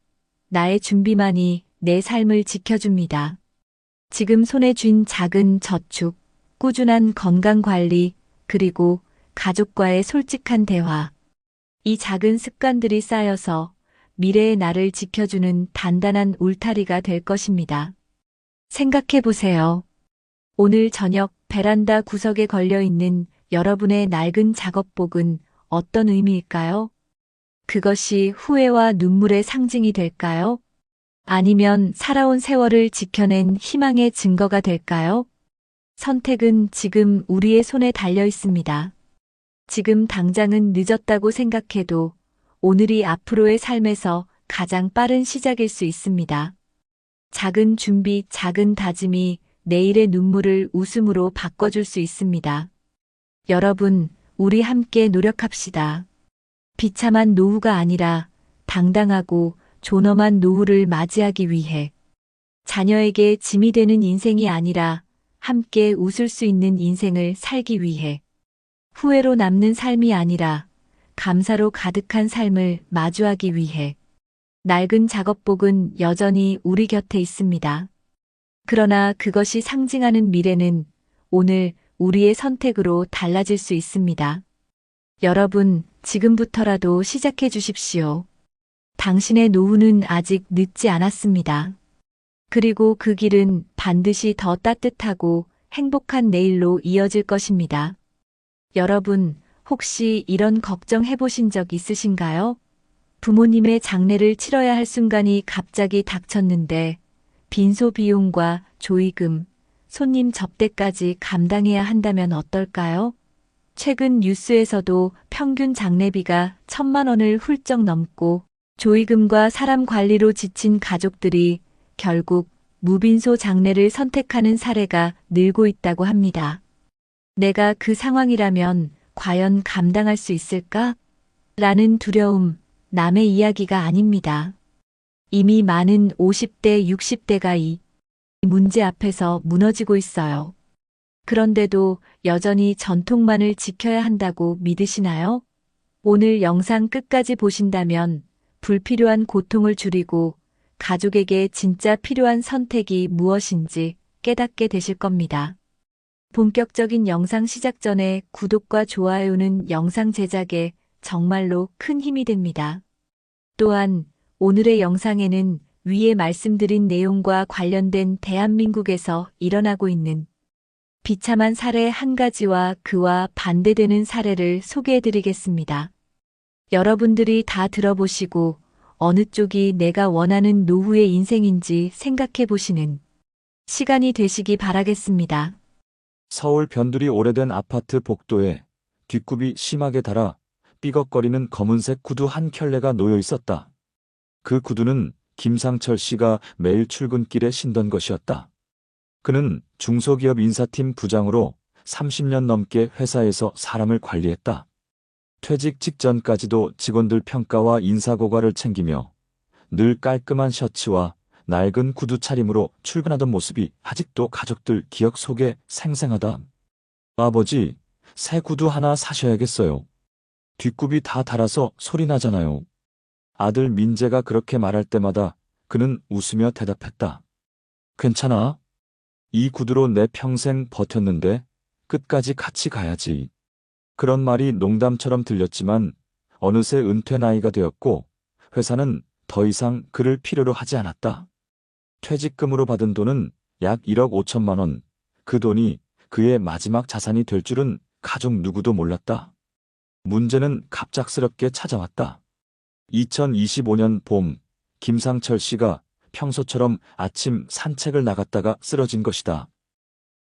나의 준비만이 내 삶을 지켜줍니다. 지금 손에 쥔 작은 저축, 꾸준한 건강관리, 그리고 가족과의 솔직한 대화. 이 작은 습관들이 쌓여서 미래의 나를 지켜주는 단단한 울타리가 될 것입니다. 생각해 보세요. 오늘 저녁 베란다 구석에 걸려있는 여러분의 낡은 작업복은 어떤 의미일까요? 그것이 후회와 눈물의 상징이 될까요? 아니면 살아온 세월을 지켜낸 희망의 증거가 될까요? 선택은 지금 우리의 손에 달려 있습니다. 지금 당장은 늦었다고 생각해도 오늘이 앞으로의 삶에서 가장 빠른 시작일 수 있습니다. 작은 준비, 작은 다짐이 내일의 눈물을 웃음으로 바꿔줄 수 있습니다. 여러분, 우리 함께 노력합시다. 비참한 노후가 아니라 당당하고 존엄한 노후를 맞이하기 위해 자녀에게 짐이 되는 인생이 아니라 함께 웃을 수 있는 인생을 살기 위해 후회로 남는 삶이 아니라 감사로 가득한 삶을 마주하기 위해 낡은 작업복은 여전히 우리 곁에 있습니다. 그러나 그것이 상징하는 미래는 오늘 우리의 선택으로 달라질 수 있습니다. 여러분, 지금부터라도 시작해 주십시오. 당신의 노후는 아직 늦지 않았습니다. 그리고 그 길은 반드시 더 따뜻하고 행복한 내일로 이어질 것입니다. 여러분, 혹시 이런 걱정해 보신 적 있으신가요? 부모님의 장례를 치러야 할 순간이 갑자기 닥쳤는데 빈소 비용과 조의금, 손님 접대까지 감당해야 한다면 어떨까요? 최근 뉴스에서도 평균 장례비가 1,000만 원을 훌쩍 넘고 조의금과 사람 관리로 지친 가족들이 결국 무빈소 장례를 선택하는 사례가 늘고 있다고 합니다. 내가 그 상황이라면 과연 감당할 수 있을까? 라는 두려움, 남의 이야기가 아닙니다. 이미 많은 50대, 60대가 이 문제 앞에서 무너지고 있어요. 그런데도 여전히 전통만을 지켜야 한다고 믿으시나요? 오늘 영상 끝까지 보신다면 불필요한 고통을 줄이고 가족에게 진짜 필요한 선택이 무엇인지 깨닫게 되실 겁니다. 본격적인 영상 시작 전에 구독과 좋아요는 영상 제작에 정말로 큰 힘이 됩니다. 또한 오늘의 영상에는 위에 말씀드린 내용과 관련된 대한민국에서 일어나고 있는 비참한 사례 한 가지와 그와 반대되는 사례를 소개해드리겠습니다. 여러분들이 다 들어보시고 어느 쪽이 내가 원하는 노후의 인생인지 생각해 보시는 시간이 되시기 바라겠습니다. 서울 변두리 오래된 아파트 복도에 뒷굽이 심하게 닳아 삐걱거리는 검은색 구두 한 켤레가 놓여 있었다. 그 구두는 김상철 씨가 매일 출근길에 신던 것이었다. 그는 중소기업 인사팀 부장으로 30년 넘게 회사에서 사람을 관리했다. 퇴직 직전까지도 직원들 평가와 인사고과를 챙기며 늘 깔끔한 셔츠와 낡은 구두 차림으로 출근하던 모습이 아직도 가족들 기억 속에 생생하다. 아버지, 새 구두 하나 사셔야겠어요. 뒷굽이 다 닳아서 소리 나잖아요. 아들 민재가 그렇게 말할 때마다 그는 웃으며 대답했다. 괜찮아. 이 구두로 내 평생 버텼는데 끝까지 같이 가야지. 그런 말이 농담처럼 들렸지만 어느새 은퇴 나이가 되었고 회사는 더 이상 그를 필요로 하지 않았다. 퇴직금으로 받은 돈은 약 1억 5천만 원. 그 돈이 그의 마지막 자산이 될 줄은 가족 누구도 몰랐다. 문제는 갑작스럽게 찾아왔다. 2025년 봄, 김상철 씨가 평소처럼 아침 산책을 나갔다가 쓰러진 것이다.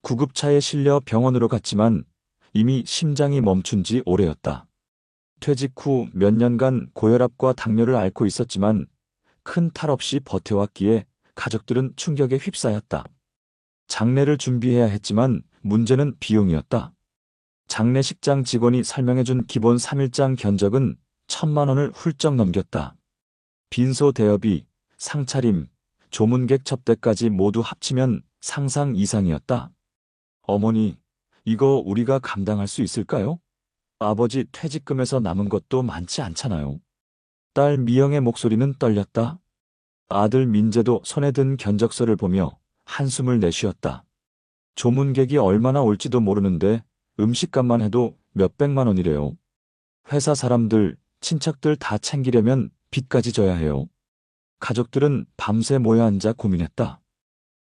구급차에 실려 병원으로 갔지만 이미 심장이 멈춘 지 오래였다. 퇴직 후 몇 년간 고혈압과 당뇨를 앓고 있었지만 큰 탈 없이 버텨왔기에 가족들은 충격에 휩싸였다. 장례를 준비해야 했지만 문제는 비용이었다. 장례식장 직원이 설명해준 기본 3일장 견적은 1,000만 원을 훌쩍 넘겼다. 빈소 대여비, 상차림, 조문객 접대까지 모두 합치면 상상 이상이었다. 어머니, 이거 우리가 감당할 수 있을까요? 아버지 퇴직금에서 남은 것도 많지 않잖아요. 딸 미영의 목소리는 떨렸다. 아들 민재도 손에 든 견적서를 보며 한숨을 내쉬었다. 조문객이 얼마나 올지도 모르는데 음식값만 해도 몇백만 원이래요. 회사 사람들, 친척들 다 챙기려면 빚까지 져야 해요. 가족들은 밤새 모여 앉아 고민했다.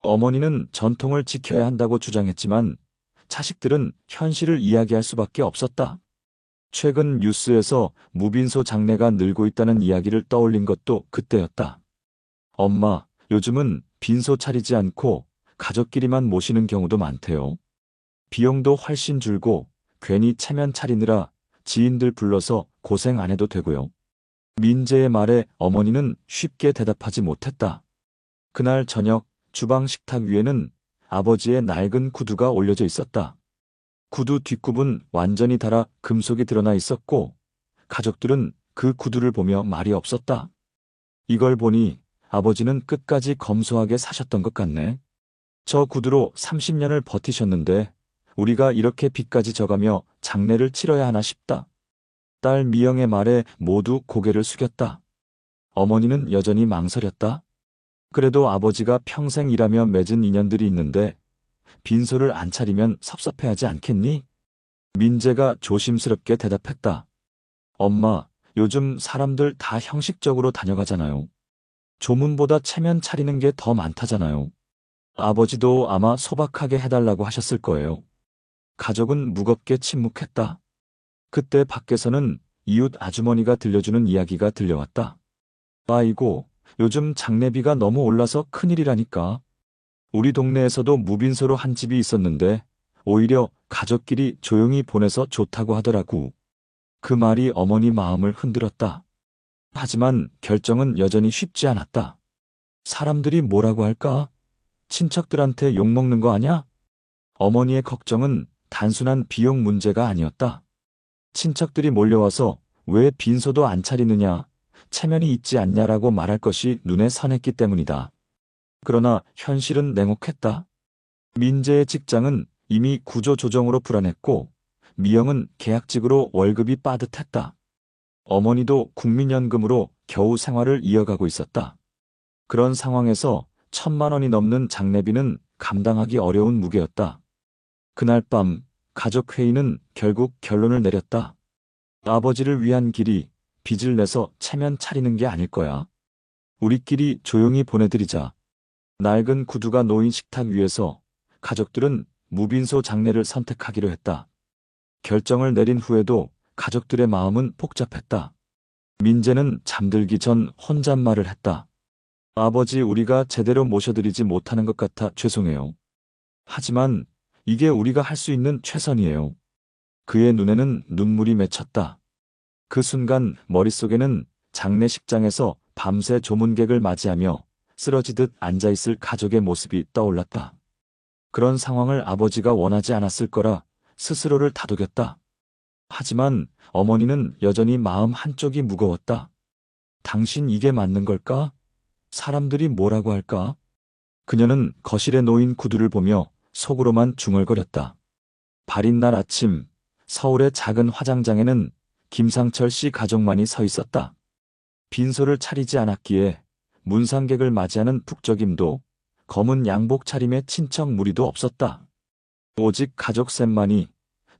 어머니는 전통을 지켜야 한다고 주장했지만 자식들은 현실을 이야기할 수밖에 없었다. 최근 뉴스에서 무빈소 장례가 늘고 있다는 이야기를 떠올린 것도 그때였다. 엄마, 요즘은 빈소 차리지 않고 가족끼리만 모시는 경우도 많대요. 비용도 훨씬 줄고 괜히 체면 차리느라 지인들 불러서 고생 안 해도 되고요. 민재의 말에 어머니는 쉽게 대답하지 못했다. 그날 저녁 주방 식탁 위에는 아버지의 낡은 구두가 올려져 있었다. 구두 뒷굽은 완전히 닳아 금속이 드러나 있었고 가족들은 그 구두를 보며 말이 없었다. 이걸 보니 아버지는 끝까지 검소하게 사셨던 것 같네. 저 구두로 30년을 버티셨는데 우리가 이렇게 빚까지 져가며 장례를 치러야 하나 싶다. 딸 미영의 말에 모두 고개를 숙였다. 어머니는 여전히 망설였다. 그래도 아버지가 평생 일하며 맺은 인연들이 있는데 빈소를 안 차리면 섭섭해하지 않겠니? 민재가 조심스럽게 대답했다. 엄마, 요즘 사람들 다 형식적으로 다녀가잖아요. 조문보다 체면 차리는 게 더 많다잖아요. 아버지도 아마 소박하게 해달라고 하셨을 거예요. 가족은 무겁게 침묵했다. 그때 밖에서는 이웃 아주머니가 들려주는 이야기가 들려왔다. 아이고, 요즘 장례비가 너무 올라서 큰일이라니까. 우리 동네에서도 무빈소로 한 집이 있었는데 오히려 가족끼리 조용히 보내서 좋다고 하더라고. 그 말이 어머니 마음을 흔들었다. 하지만 결정은 여전히 쉽지 않았다. 사람들이 뭐라고 할까? 친척들한테 욕먹는 거 아냐? 어머니의 걱정은 단순한 비용 문제가 아니었다. 친척들이 몰려와서 왜 빈소도 안 차리느냐, 체면이 있지 않냐라고 말할 것이 눈에 선했기 때문이다. 그러나 현실은 냉혹했다. 민재의 직장은 이미 구조조정으로 불안했고 미영은 계약직으로 월급이 빠듯했다. 어머니도 국민연금으로 겨우 생활을 이어가고 있었다. 그런 상황에서 1,000만 원이 넘는 장례비는 감당하기 어려운 무게였다. 그날 밤 가족회의는 결국 결론을 내렸다. 아버지를 위한 길이 빚을 내서 체면 차리는 게 아닐 거야. 우리끼리 조용히 보내드리자. 낡은 구두가 놓인 식탁 위에서 가족들은 무빈소 장례를 선택하기로 했다. 결정을 내린 후에도 가족들의 마음은 복잡했다. 민재는 잠들기 전 혼잣말을 했다. 아버지, 우리가 제대로 모셔드리지 못하는 것 같아 죄송해요. 하지만 이게 우리가 할 수 있는 최선이에요. 그의 눈에는 눈물이 맺혔다. 그 순간 머릿속에는 장례식장에서 밤새 조문객을 맞이하며 쓰러지듯 앉아있을 가족의 모습이 떠올랐다. 그런 상황을 아버지가 원하지 않았을 거라 스스로를 다독였다. 하지만 어머니는 여전히 마음 한쪽이 무거웠다. 당신 이게 맞는 걸까? 사람들이 뭐라고 할까? 그녀는 거실에 놓인 구두를 보며 속으로만 중얼거렸다. 발인 날 아침, 서울의 작은 화장장에는 김상철 씨 가족만이 서 있었다. 빈소를 차리지 않았기에 문상객을 맞이하는 북적임도 검은 양복 차림의 친척 무리도 없었다. 오직 가족 셋만이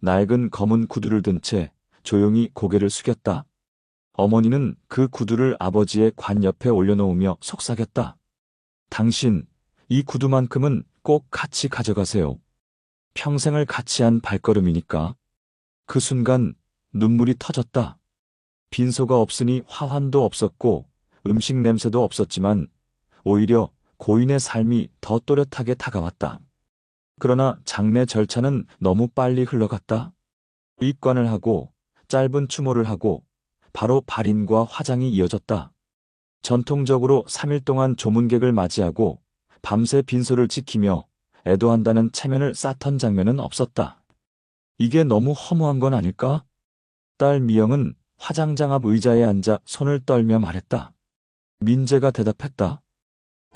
낡은 검은 구두를 든 채 조용히 고개를 숙였다. 어머니는 그 구두를 아버지의 관 옆에 올려놓으며 속삭였다. 당신, 이 구두만큼은 꼭 같이 가져가세요. 평생을 같이 한 발걸음이니까. 그 순간 눈물이 터졌다. 빈소가 없으니 화환도 없었고 음식 냄새도 없었지만 오히려 고인의 삶이 더 또렷하게 다가왔다. 그러나 장례 절차는 너무 빨리 흘러갔다. 입관을 하고 짧은 추모를 하고 바로 발인과 화장이 이어졌다. 전통적으로 3일 동안 조문객을 맞이하고 밤새 빈소를 지키며 애도한다는 체면을 쌓던 장면은 없었다. 이게 너무 허무한 건 아닐까? 딸 미영은 화장장 앞 의자에 앉아 손을 떨며 말했다. 민재가 대답했다.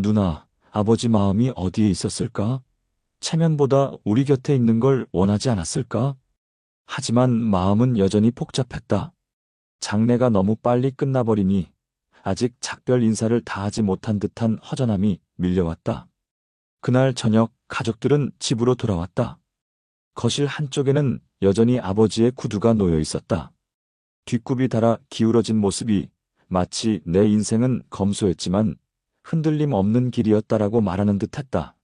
누나, 아버지 마음이 어디에 있었을까? 체면보다 우리 곁에 있는 걸 원하지 않았을까? 하지만 마음은 여전히 복잡했다. 장례가 너무 빨리 끝나버리니 아직 작별 인사를 다 하지 못한 듯한 허전함이 밀려왔다. 그날 저녁 가족들은 집으로 돌아왔다. 거실 한쪽에는 여전히 아버지의 구두가 놓여 있었다. 뒷굽이 달아 기울어진 모습이 마치 내 인생은 검소했지만 흔들림 없는 길이었다라고 말하는 듯했다.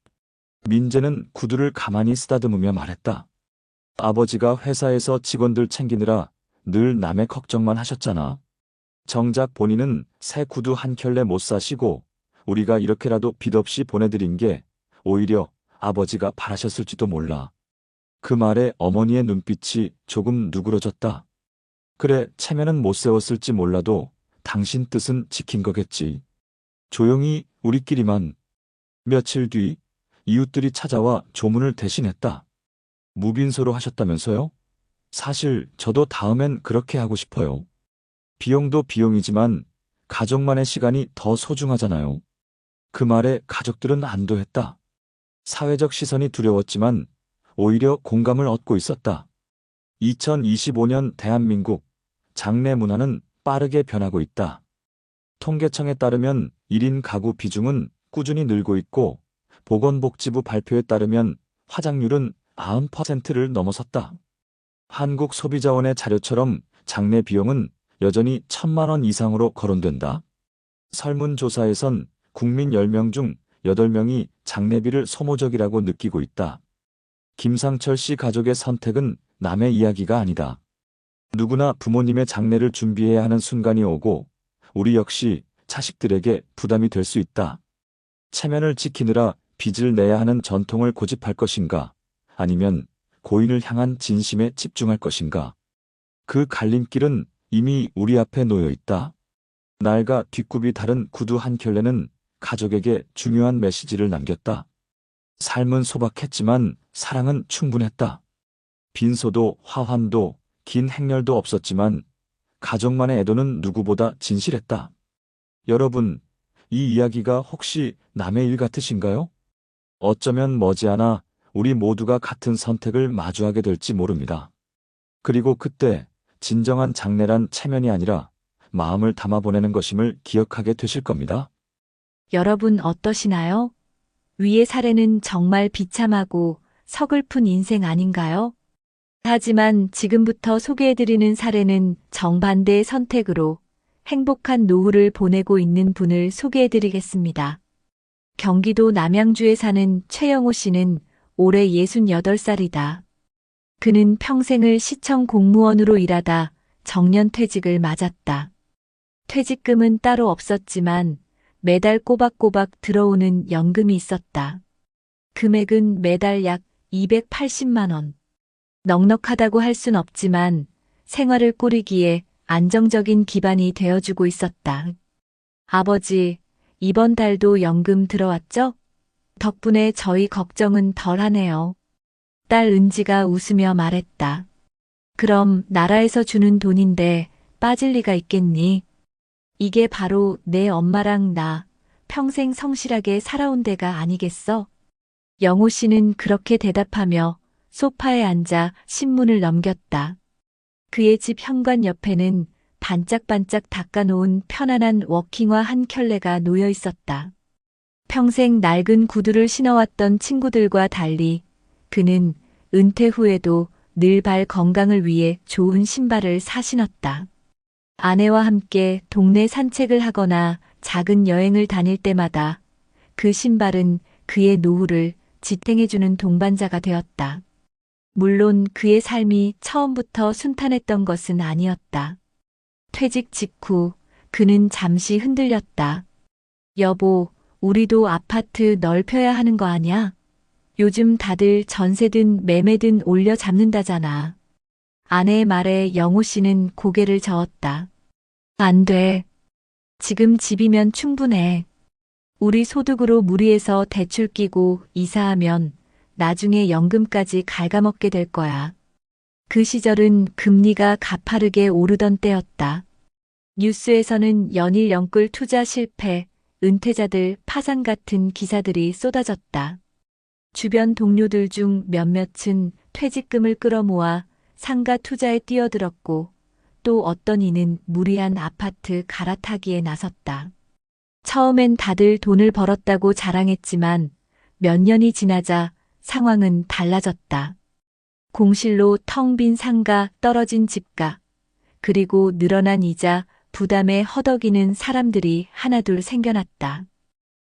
민재는 구두를 가만히 쓰다듬으며 말했다. 아버지가 회사에서 직원들 챙기느라 늘 남의 걱정만 하셨잖아. 정작 본인은 새 구두 한 켤레 못 사시고 우리가 이렇게라도 빚 없이 보내드린 게 오히려 아버지가 바라셨을지도 몰라. 그 말에 어머니의 눈빛이 조금 누그러졌다. 그래, 체면은 못 세웠을지 몰라도 당신 뜻은 지킨 거겠지. 조용히 우리끼리만. 며칠 뒤 이웃들이 찾아와 조문을 대신했다. 무빈소로 하셨다면서요? 사실 저도 다음엔 그렇게 하고 싶어요. 비용도 비용이지만 가족만의 시간이 더 소중하잖아요. 그 말에 가족들은 안도했다. 사회적 시선이 두려웠지만 오히려 공감을 얻고 있었다. 2025년 대한민국 장래 문화는 빠르게 변하고 있다. 통계청에 따르면 1인 가구 비중은 꾸준히 늘고 있고, 보건복지부 발표에 따르면 화장률은 90%를 넘어섰다. 한국소비자원의 자료처럼 장래 비용은 여전히 1,000만 원 이상으로 거론된다. 설문조사에선 국민 10명 중 8명이 장래비를 소모적이라고 느끼고 있다. 김상철 씨 가족의 선택은 남의 이야기가 아니다. 누구나 부모님의 장래를 준비해야 하는 순간이 오고, 우리 역시 자식들에게 부담이 될 수 있다. 체면을 지키느라 빚을 내야 하는 전통을 고집할 것인가, 아니면 고인을 향한 진심에 집중할 것인가. 그 갈림길은 이미 우리 앞에 놓여 있다. 날과 뒷굽이 다른 구두 한 켤레는 가족에게 중요한 메시지를 남겼다. 삶은 소박했지만 사랑은 충분했다. 빈소도 화환도 긴 행렬도 없었지만 가족만의 애도는 누구보다 진실했다. 여러분, 이 이야기가 혹시 남의 일 같으신가요? 어쩌면 머지않아 우리 모두가 같은 선택을 마주하게 될지 모릅니다. 그리고 그때 진정한 장래란 체면이 아니라 마음을 담아 보내는 것임을 기억하게 되실 겁니다. 여러분 어떠시나요? 위의 사례는 정말 비참하고 서글픈 인생 아닌가요? 하지만 지금부터 소개해드리는 사례는 정반대의 선택으로 행복한 노후를 보내고 있는 분을 소개해드리겠습니다. 경기도 남양주에 사는 최영호 씨는 올해 68살이다. 그는 평생을 시청 공무원으로 일하다 정년퇴직을 맞았다. 퇴직금은 따로 없었지만 매달 꼬박꼬박 들어오는 연금이 있었다. 금액은 매달 약 280만 원. 넉넉하다고 할 순 없지만 생활을 꾸리기에 안정적인 기반이 되어주고 있었다. 아버지, 이번 달도 연금 들어왔죠? 덕분에 저희 걱정은 덜하네요. 딸 은지가 웃으며 말했다. 그럼 나라에서 주는 돈인데 빠질 리가 있겠니? 이게 바로 내 엄마랑 나 평생 성실하게 살아온 데가 아니겠어? 영호 씨는 그렇게 대답하며 소파에 앉아 신문을 넘겼다. 그의 집 현관 옆에는 반짝반짝 닦아놓은 편안한 워킹화 한 켤레가 놓여 있었다. 평생 낡은 구두를 신어왔던 친구들과 달리 그는 은퇴 후에도 늘 발 건강을 위해 좋은 신발을 사 신었다. 아내와 함께 동네 산책을 하거나 작은 여행을 다닐 때마다 그 신발은 그의 노후를 지탱해주는 동반자가 되었다. 물론 그의 삶이 처음부터 순탄했던 것은 아니었다. 퇴직 직후 그는 잠시 흔들렸다. 여보, 우리도 아파트 넓혀야 하는 거 아냐? 요즘 다들 전세든 매매든 올려 잡는다잖아. 아내의 말에 영호 씨는 고개를 저었다. 안 돼. 지금 집이면 충분해. 우리 소득으로 무리해서 대출 끼고 이사하면 나중에 연금까지 갉아먹게 될 거야. 그 시절은 금리가 가파르게 오르던 때였다. 뉴스에서는 연일 연끌 투자 실패, 은퇴자들 파산 같은 기사들이 쏟아졌다. 주변 동료들 중 몇몇은 퇴직금을 끌어모아 상가 투자에 뛰어들었고 또 어떤 이는 무리한 아파트 갈아타기에 나섰다. 처음엔 다들 돈을 벌었다고 자랑했지만 몇 년이 지나자 상황은 달라졌다. 공실로 텅 빈 상가, 떨어진 집가, 그리고 늘어난 이자, 부담에 허덕이는 사람들이 하나둘 생겨났다.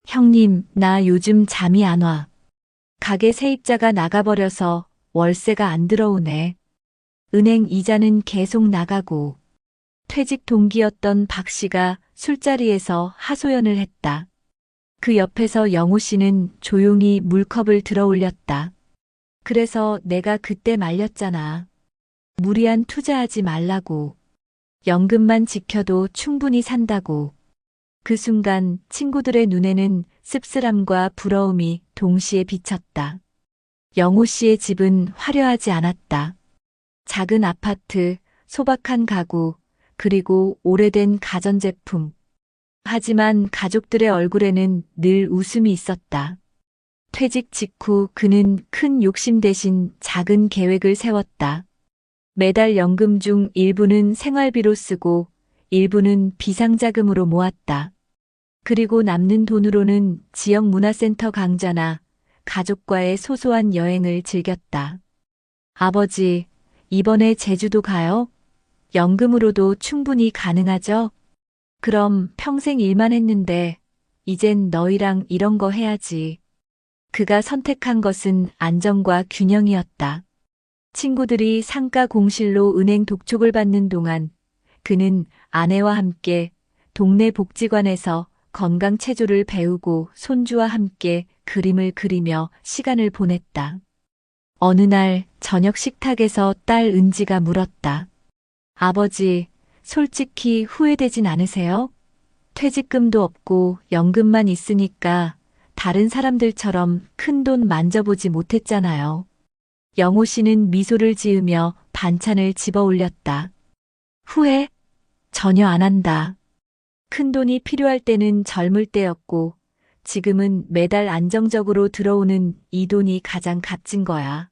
형님, 나 요즘 잠이 안 와. 가게 세입자가 나가버려서 월세가 안 들어오네. 은행 이자는 계속 나가고. 퇴직 동기였던 박 씨가 술자리에서 하소연을 했다. 그 옆에서 영호 씨는 조용히 물컵을 들어 올렸다. 그래서 내가 그때 말렸잖아. 무리한 투자하지 말라고. 연금만 지켜도 충분히 산다고. 그 순간 친구들의 눈에는 씁쓸함과 부러움이 동시에 비쳤다. 영호 씨의 집은 화려하지 않았다. 작은 아파트, 소박한 가구, 그리고 오래된 가전제품. 하지만 가족들의 얼굴에는 늘 웃음이 있었다. 퇴직 직후 그는 큰 욕심 대신 작은 계획을 세웠다. 매달 연금 중 일부는 생활비로 쓰고 일부는 비상자금으로 모았다. 그리고 남는 돈으로는 지역 문화센터 강좌나 가족과의 소소한 여행을 즐겼다. 아버지, 이번에 제주도 가요? 연금으로도 충분히 가능하죠? 그럼 평생 일만 했는데, 이젠 너희랑 이런 거 해야지. 그가 선택한 것은 안정과 균형이었다. 친구들이 상가 공실로 은행 독촉을 받는 동안 그는 아내와 함께 동네 복지관에서 건강 체조를 배우고 손주와 함께 그림을 그리며 시간을 보냈다. 어느 날 저녁 식탁에서 딸 은지가 물었다. 아버지, 솔직히 후회되진 않으세요? 퇴직금도 없고 연금만 있으니까 다른 사람들처럼 큰돈 만져보지 못했잖아요. 영호 씨는 미소를 지으며 반찬을 집어 올렸다. 후회? 전혀 안 한다. 큰돈이 필요할 때는 젊을 때였고, 지금은 매달 안정적으로 들어오는 이 돈이 가장 값진 거야.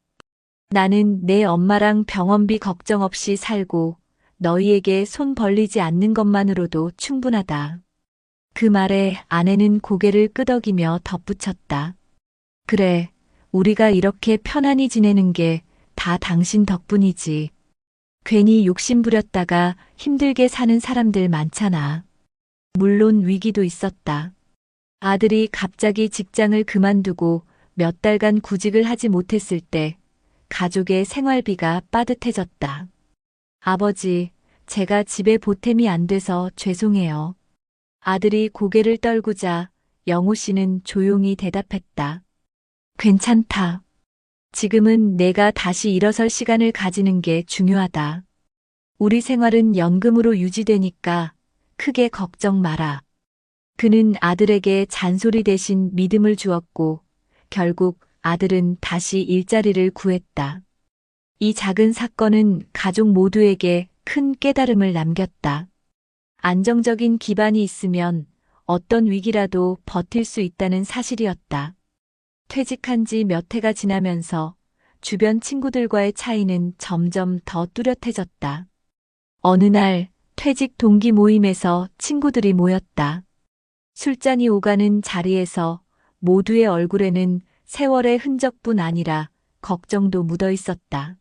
나는 내 엄마랑 병원비 걱정 없이 살고, 너희에게 손 벌리지 않는 것만으로도 충분하다. 그 말에 아내는 고개를 끄덕이며 덧붙였다. 그래, 우리가 이렇게 편안히 지내는 게 다 당신 덕분이지. 괜히 욕심 부렸다가 힘들게 사는 사람들 많잖아. 물론 위기도 있었다. 아들이 갑자기 직장을 그만두고 몇 달간 구직을 하지 못했을 때 가족의 생활비가 빠듯해졌다. 아버지, 제가 집에 보탬이 안 돼서 죄송해요. 아들이 고개를 떨구자 영호 씨는 조용히 대답했다. 괜찮다. 지금은 내가 다시 일어설 시간을 가지는 게 중요하다. 우리 생활은 연금으로 유지되니까 크게 걱정 마라. 그는 아들에게 잔소리 대신 믿음을 주었고 결국 아들은 다시 일자리를 구했다. 이 작은 사건은 가족 모두에게 큰 깨달음을 남겼다. 안정적인 기반이 있으면 어떤 위기라도 버틸 수 있다는 사실이었다. 퇴직한 지 몇 해가 지나면서 주변 친구들과의 차이는 점점 더 뚜렷해졌다. 어느 날 퇴직 동기 모임에서 친구들이 모였다. 술잔이 오가는 자리에서 모두의 얼굴에는 세월의 흔적뿐 아니라 걱정도 묻어 있었다.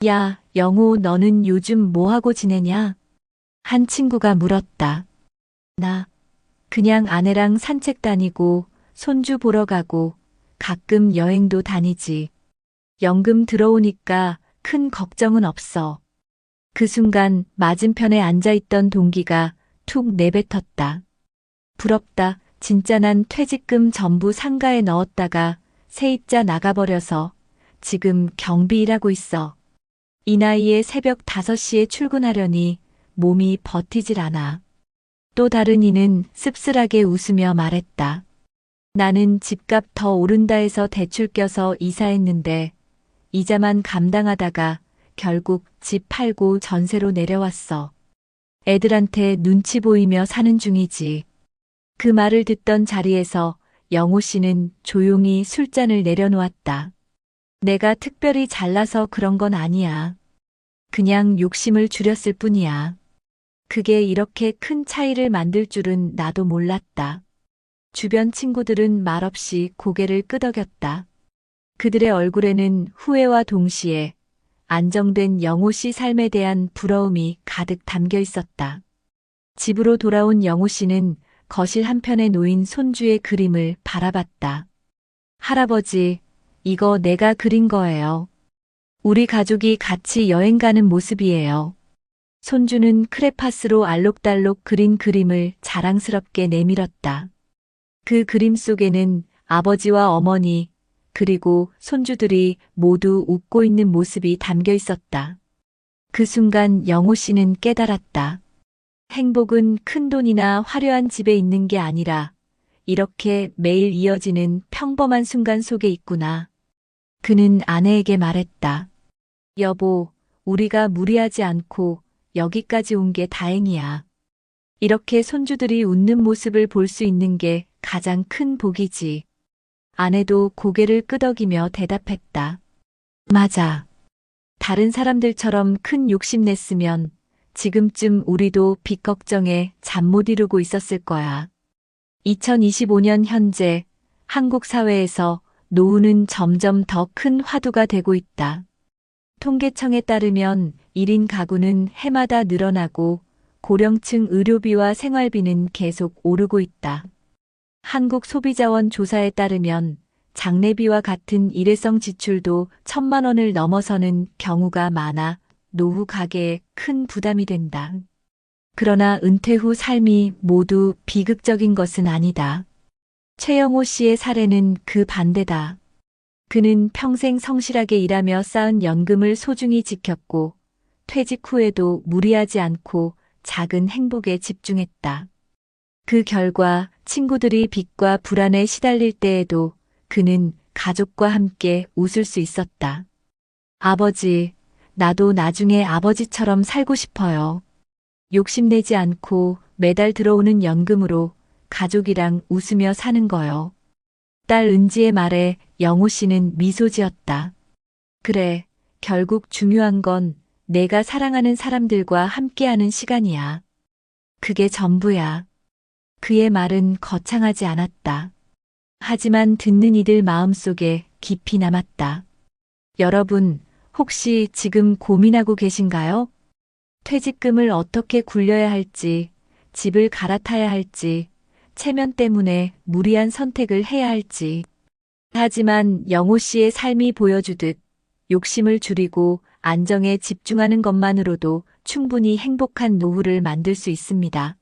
야, 영호, 너는 요즘 뭐 하고 지내냐? 한 친구가 물었다. 나 그냥 아내랑 산책 다니고 손주 보러 가고 가끔 여행도 다니지. 연금 들어오니까 큰 걱정은 없어. 그 순간 맞은편에 앉아있던 동기가 툭 내뱉었다. 부럽다. 진짜 난 퇴직금 전부 상가에 넣었다가 세입자 나가버려서 지금 경비 일하고 있어. 이 나이에 새벽 5시에 출근하려니 몸이 버티질 않아. 또 다른 이는 씁쓸하게 웃으며 말했다. 나는 집값 더 오른다 해서 대출 껴서 이사했는데 이자만 감당하다가 결국 집 팔고 전세로 내려왔어. 애들한테 눈치 보이며 사는 중이지. 그 말을 듣던 자리에서 영호 씨는 조용히 술잔을 내려놓았다. 내가 특별히 잘나서 그런 건 아니야. 그냥 욕심을 줄였을 뿐이야. 그게 이렇게 큰 차이를 만들 줄은 나도 몰랐다. 주변 친구들은 말없이 고개를 끄덕였다. 그들의 얼굴에는 후회와 동시에 안정된 영호 씨 삶에 대한 부러움이 가득 담겨 있었다. 집으로 돌아온 영호 씨는 거실 한편에 놓인 손주의 그림을 바라봤다. 할아버지, 이거 내가 그린 거예요. 우리 가족이 같이 여행 가는 모습이에요. 손주는 크레파스로 알록달록 그린 그림을 자랑스럽게 내밀었다. 그 그림 속에는 아버지와 어머니, 그리고 손주들이 모두 웃고 있는 모습이 담겨 있었다. 그 순간 영호 씨는 깨달았다. 행복은 큰 돈이나 화려한 집에 있는 게 아니라 이렇게 매일 이어지는 평범한 순간 속에 있구나. 그는 아내에게 말했다. 여보, 우리가 무리하지 않고 여기까지 온 게 다행이야. 이렇게 손주들이 웃는 모습을 볼 수 있는 게 가장 큰 복이지. 아내도 고개를 끄덕이며 대답했다. 맞아. 다른 사람들처럼 큰 욕심 냈으면 지금쯤 우리도 빚 걱정에 잠 못 이루고 있었을 거야. 2025년 현재 한국 사회에서 노후는 점점 더 큰 화두가 되고 있다. 통계청에 따르면 1인 가구는 해마다 늘어나고 고령층 의료비와 생활비는 계속 오르고 있다. 한국소비자원 조사에 따르면 장례비와 같은 일회성 지출도 1,000만 원을 넘어서는 경우가 많아 노후 가계에 큰 부담이 된다. 그러나 은퇴 후 삶이 모두 비극적인 것은 아니다. 최영호 씨의 사례는 그 반대다. 그는 평생 성실하게 일하며 쌓은 연금을 소중히 지켰고 퇴직 후에도 무리하지 않고 작은 행복에 집중했다. 그 결과 친구들이 빚과 불안에 시달릴 때에도 그는 가족과 함께 웃을 수 있었다. 아버지, 나도 나중에 아버지처럼 살고 싶어요. 욕심내지 않고 매달 들어오는 연금으로 가족이랑 웃으며 사는 거요. 딸 은지의 말에 영호 씨는 미소 지었다. 그래, 결국 중요한 건 내가 사랑하는 사람들과 함께하는 시간이야. 그게 전부야. 그의 말은 거창하지 않았다. 하지만 듣는 이들 마음속에 깊이 남았다. 여러분, 혹시 지금 고민하고 계신가요? 퇴직금을 어떻게 굴려야 할지, 집을 갈아타야 할지, 체면 때문에 무리한 선택을 해야 할지. 하지만 영호 씨의 삶이 보여주듯 욕심을 줄이고 안정에 집중하는 것만으로도 충분히 행복한 노후를 만들 수 있습니다.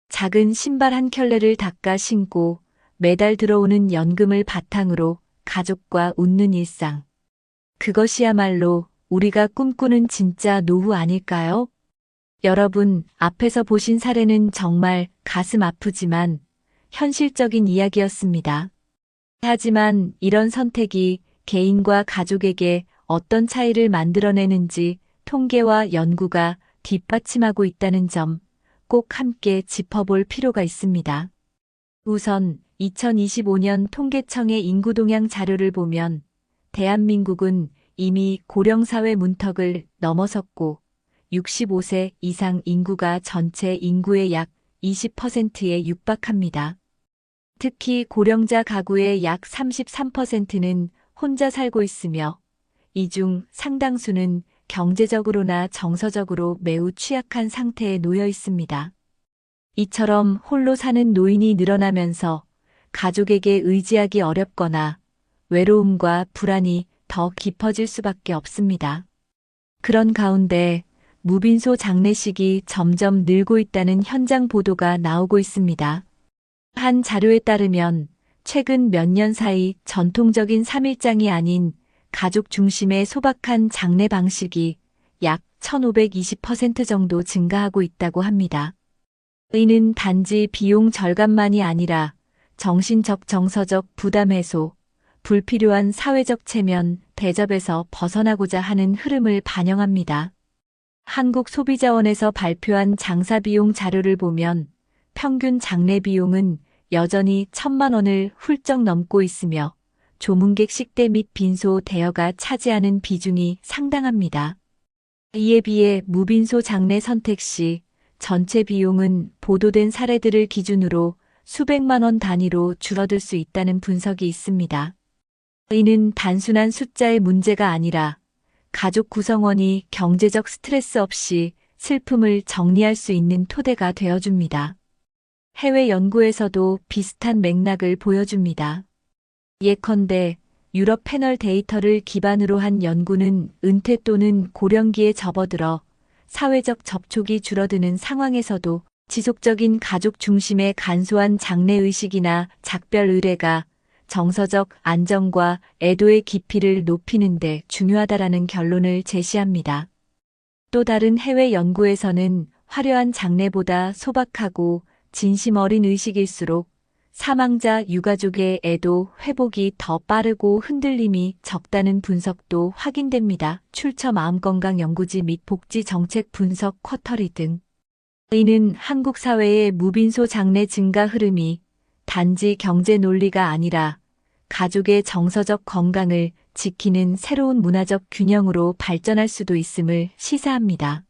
작은 신발 한 켤레를 닦아 신고 매달 들어오는 연금을 바탕으로 가족과 웃는 일상. 그것이야말로 우리가 꿈꾸는 진짜 노후 아닐까요? 여러분, 앞에서 보신 사례는 정말 가슴 아프지만 현실적인 이야기였습니다. 하지만 이런 선택이 개인과 가족에게 어떤 차이를 만들어내는지 통계와 연구가 뒷받침하고 있다는 점 꼭 함께 짚어볼 필요가 있습니다. 우선 2025년 통계청의 인구동향 자료를 보면 대한민국은 이미 고령사회 문턱을 넘어섰고 65세 이상 인구가 전체 인구의 약 20%에 육박합니다. 특히 고령자 가구의 약 33%는 혼자 살고 있으며 이 중 상당수는 경제적으로나 정서적으로 매우 취약한 상태에 놓여 있습니다. 이처럼 홀로 사는 노인이 늘어나면서 가족에게 의지하기 어렵거나 외로움과 불안이 더 깊어질 수밖에 없습니다. 그런 가운데 무빈소 장례식이 점점 늘고 있다는 현장 보도가 나오고 있습니다. 한 자료에 따르면 최근 몇 년 사이 전통적인 3일장이 아닌 가족 중심의 소박한 장례 방식이 약 1520% 정도 증가하고 있다고 합니다. 이는 단지 비용 절감만이 아니라 정신적 정서적 부담 해소, 불필요한 사회적 체면, 대접에서 벗어나고자 하는 흐름을 반영합니다. 한국소비자원에서 발표한 장사비용 자료를 보면 평균 장례 비용은 여전히 1,000만 원을 훌쩍 넘고 있으며 조문객 식대 및 빈소 대여가 차지하는 비중이 상당합니다. 이에 비해 무빈소 장례 선택 시 전체 비용은 보도된 사례들을 기준으로 수백만 원 단위로 줄어들 수 있다는 분석이 있습니다. 이는 단순한 숫자의 문제가 아니라 가족 구성원이 경제적 스트레스 없이 슬픔을 정리할 수 있는 토대가 되어줍니다. 해외 연구에서도 비슷한 맥락을 보여줍니다. 예컨대 유럽 패널 데이터를 기반으로 한 연구는 은퇴 또는 고령기에 접어들어 사회적 접촉이 줄어드는 상황에서도 지속적인 가족 중심의 간소한 장례의식이나 작별 의례가 정서적 안정과 애도의 깊이를 높이는 데 중요하다라는 결론을 제시합니다. 또 다른 해외 연구에서는 화려한 장례보다 소박하고 진심 어린 의식일수록 사망자 유가족의 애도 회복이 더 빠르고 흔들림이 적다는 분석도 확인됩니다. 출처 마음건강연구지 및 복지정책 분석 쿼터리 등. 이는 한국 사회의 무빈소 장례 증가 흐름이 단지 경제 논리가 아니라 가족의 정서적 건강을 지키는 새로운 문화적 균형으로 발전할 수도 있음을 시사합니다.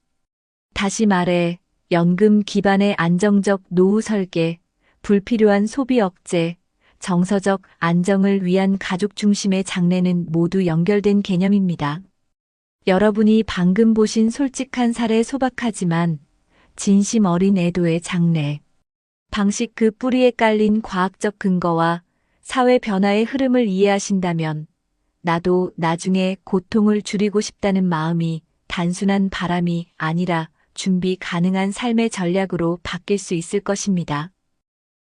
다시 말해, 연금 기반의 안정적 노후 설계, 불필요한 소비 억제, 정서적 안정을 위한 가족 중심의 장래는 모두 연결된 개념입니다. 여러분이 방금 보신 솔직한 사례 소박하지만 진심 어린 애도의 장래. 방식 그 뿌리에 깔린 과학적 근거와 사회 변화의 흐름을 이해하신다면 나도 나중에 고통을 줄이고 싶다는 마음이 단순한 바람이 아니라 준비 가능한 삶의 전략으로 바뀔 수 있을 것입니다.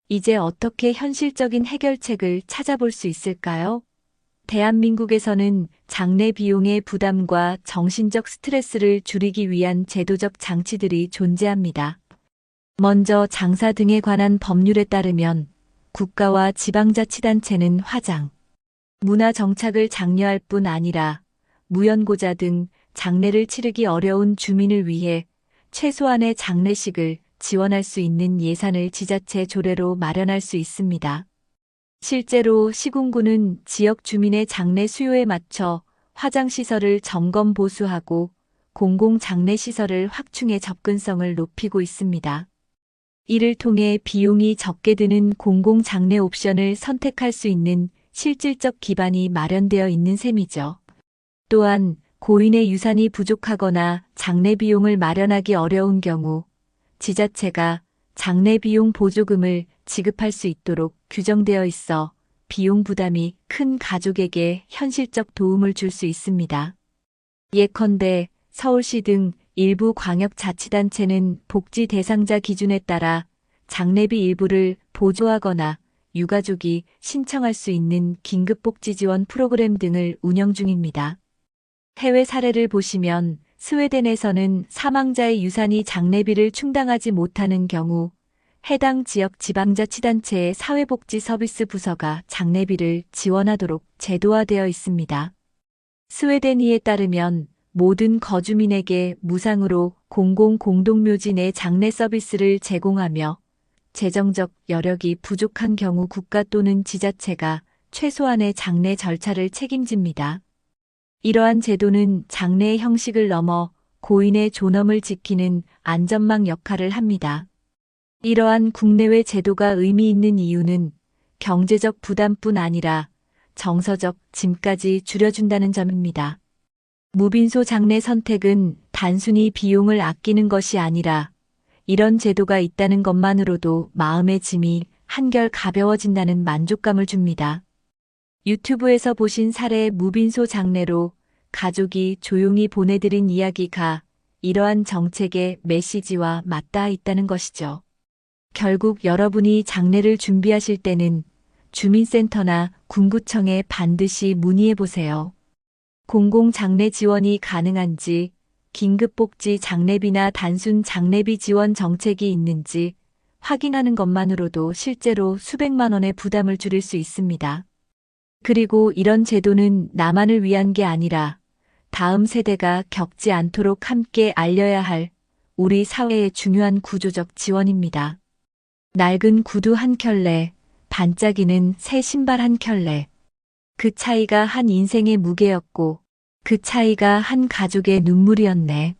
이제 어떻게 현실적인 해결책을 찾아볼 수 있을까요? 대한민국에서는 장래 비용의 부담과 정신적 스트레스를 줄이기 위한 제도적 장치들이 존재합니다. 먼저 장사 등에 관한 법률에 따르면 국가와 지방자치단체는 화장, 문화 정착을 장려할 뿐 아니라 무연고자 등 장례를 치르기 어려운 주민을 위해 최소한의 장례식을 지원할 수 있는 예산을 지자체 조례로 마련할 수 있습니다. 실제로 시군구는 지역 주민의 장례 수요에 맞춰 화장시설을 점검 보수하고 공공장례시설을 확충해 접근성을 높이고 있습니다. 이를 통해 비용이 적게 드는 공공장례 옵션을 선택할 수 있는 실질적 기반이 마련되어 있는 셈이죠. 또한 고인의 유산이 부족하거나 장례 비용을 마련하기 어려운 경우 지자체가 장례 비용 보조금을 지급할 수 있도록 규정되어 있어 비용 부담이 큰 가족에게 현실적 도움을 줄 수 있습니다. 예컨대 서울시 등 일부 광역자치단체는 복지 대상자 기준에 따라 장례비 일부를 보조하거나 유가족이 신청할 수 있는 긴급복지 지원 프로그램 등을 운영 중입니다. 해외 사례를 보시면 스웨덴에서는 사망자의 유산이 장례비를 충당하지 못하는 경우 해당 지역 지방자치단체의 사회복지 서비스 부서가 장례비를 지원하도록 제도화되어 있습니다. 스웨덴이에 따르면 모든 거주민에게 무상으로 공동묘지 내 장례 서비스를 제공하며 재정적 여력이 부족한 경우 국가 또는 지자체가 최소한의 장례 절차를 책임집니다. 이러한 제도는 장례의 형식을 넘어 고인의 존엄을 지키는 안전망 역할을 합니다. 이러한 국내외 제도가 의미 있는 이유는 경제적 부담뿐 아니라 정서적 짐까지 줄여준다는 점입니다. 무빈소 장례 선택은 단순히 비용을 아끼는 것이 아니라 이런 제도가 있다는 것만으로도 마음의 짐이 한결 가벼워진다는 만족감을 줍니다. 유튜브에서 보신 사례 무빈소 장례로 가족이 조용히 보내드린 이야기가 이러한 정책의 메시지와 맞닿아 있다는 것이죠. 결국 여러분이 장례를 준비하실 때는 주민센터나 군구청에 반드시 문의해 보세요. 공공장례 지원이 가능한지, 긴급복지 장례비나 단순 장례비 지원 정책이 있는지 확인하는 것만으로도 실제로 수백만 원의 부담을 줄일 수 있습니다. 그리고 이런 제도는 나만을 위한 게 아니라 다음 세대가 겪지 않도록 함께 알려야 할 우리 사회의 중요한 구조적 지원입니다. 낡은 구두 한 켤레, 반짝이는 새 신발 한 켤레. 그 차이가 한 인생의 무게였고 그 차이가 한 가족의 눈물이었네.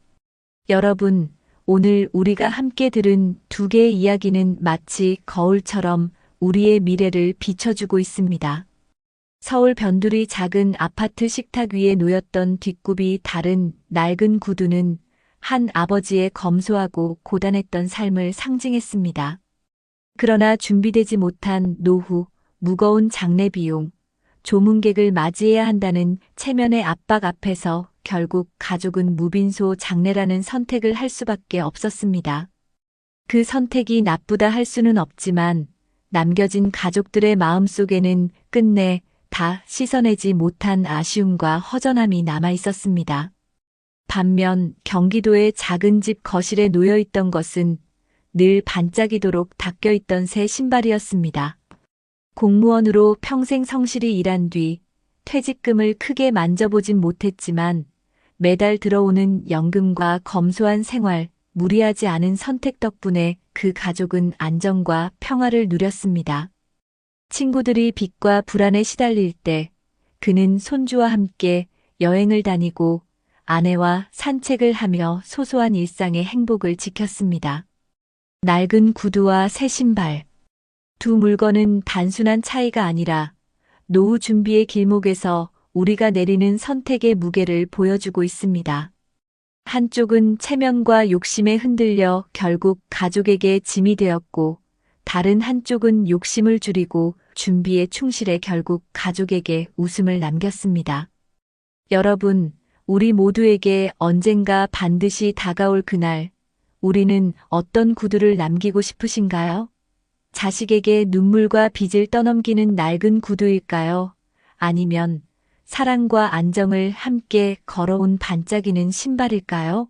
여러분, 오늘 우리가 함께 들은 두 개의 이야기는 마치 거울처럼 우리의 미래를 비춰주고 있습니다. 서울 변두리 작은 아파트 식탁 위에 놓였던 뒷굽이 다른 낡은 구두는 한 아버지의 검소하고 고단했던 삶을 상징했습니다. 그러나 준비되지 못한 노후, 무거운 장례 비용, 조문객을 맞이해야 한다는 체면의 압박 앞에서 결국 가족은 무빈소 장례라는 선택을 할 수밖에 없었습니다. 그 선택이 나쁘다 할 수는 없지만 남겨진 가족들의 마음속에는 끝내 다 씻어내지 못한 아쉬움과 허전함이 남아 있었습니다. 반면 경기도의 작은 집 거실에 놓여 있던 것은 늘 반짝이도록 닦여있던 새 신발이었습니다. 공무원으로 평생 성실히 일한 뒤 퇴직금을 크게 만져보진 못했지만 매달 들어오는 연금과 검소한 생활, 무리하지 않은 선택 덕분에 그 가족은 안정과 평화를 누렸습니다. 친구들이 빚과 불안에 시달릴 때 그는 손주와 함께 여행을 다니고 아내와 산책을 하며 소소한 일상의 행복을 지켰습니다. 낡은 구두와 새 신발. 두 물건은 단순한 차이가 아니라 노후 준비의 길목에서 우리가 내리는 선택의 무게를 보여주고 있습니다. 한쪽은 체면과 욕심에 흔들려 결국 가족에게 짐이 되었고, 다른 한쪽은 욕심을 줄이고 준비에 충실해 결국 가족에게 웃음을 남겼습니다. 여러분, 우리 모두에게 언젠가 반드시 다가올 그날, 우리는 어떤 구두를 남기고 싶으신가요? 자식에게 눈물과 빚을 떠넘기는 낡은 구두일까요? 아니면 사랑과 안정을 함께 걸어온 반짝이는 신발일까요?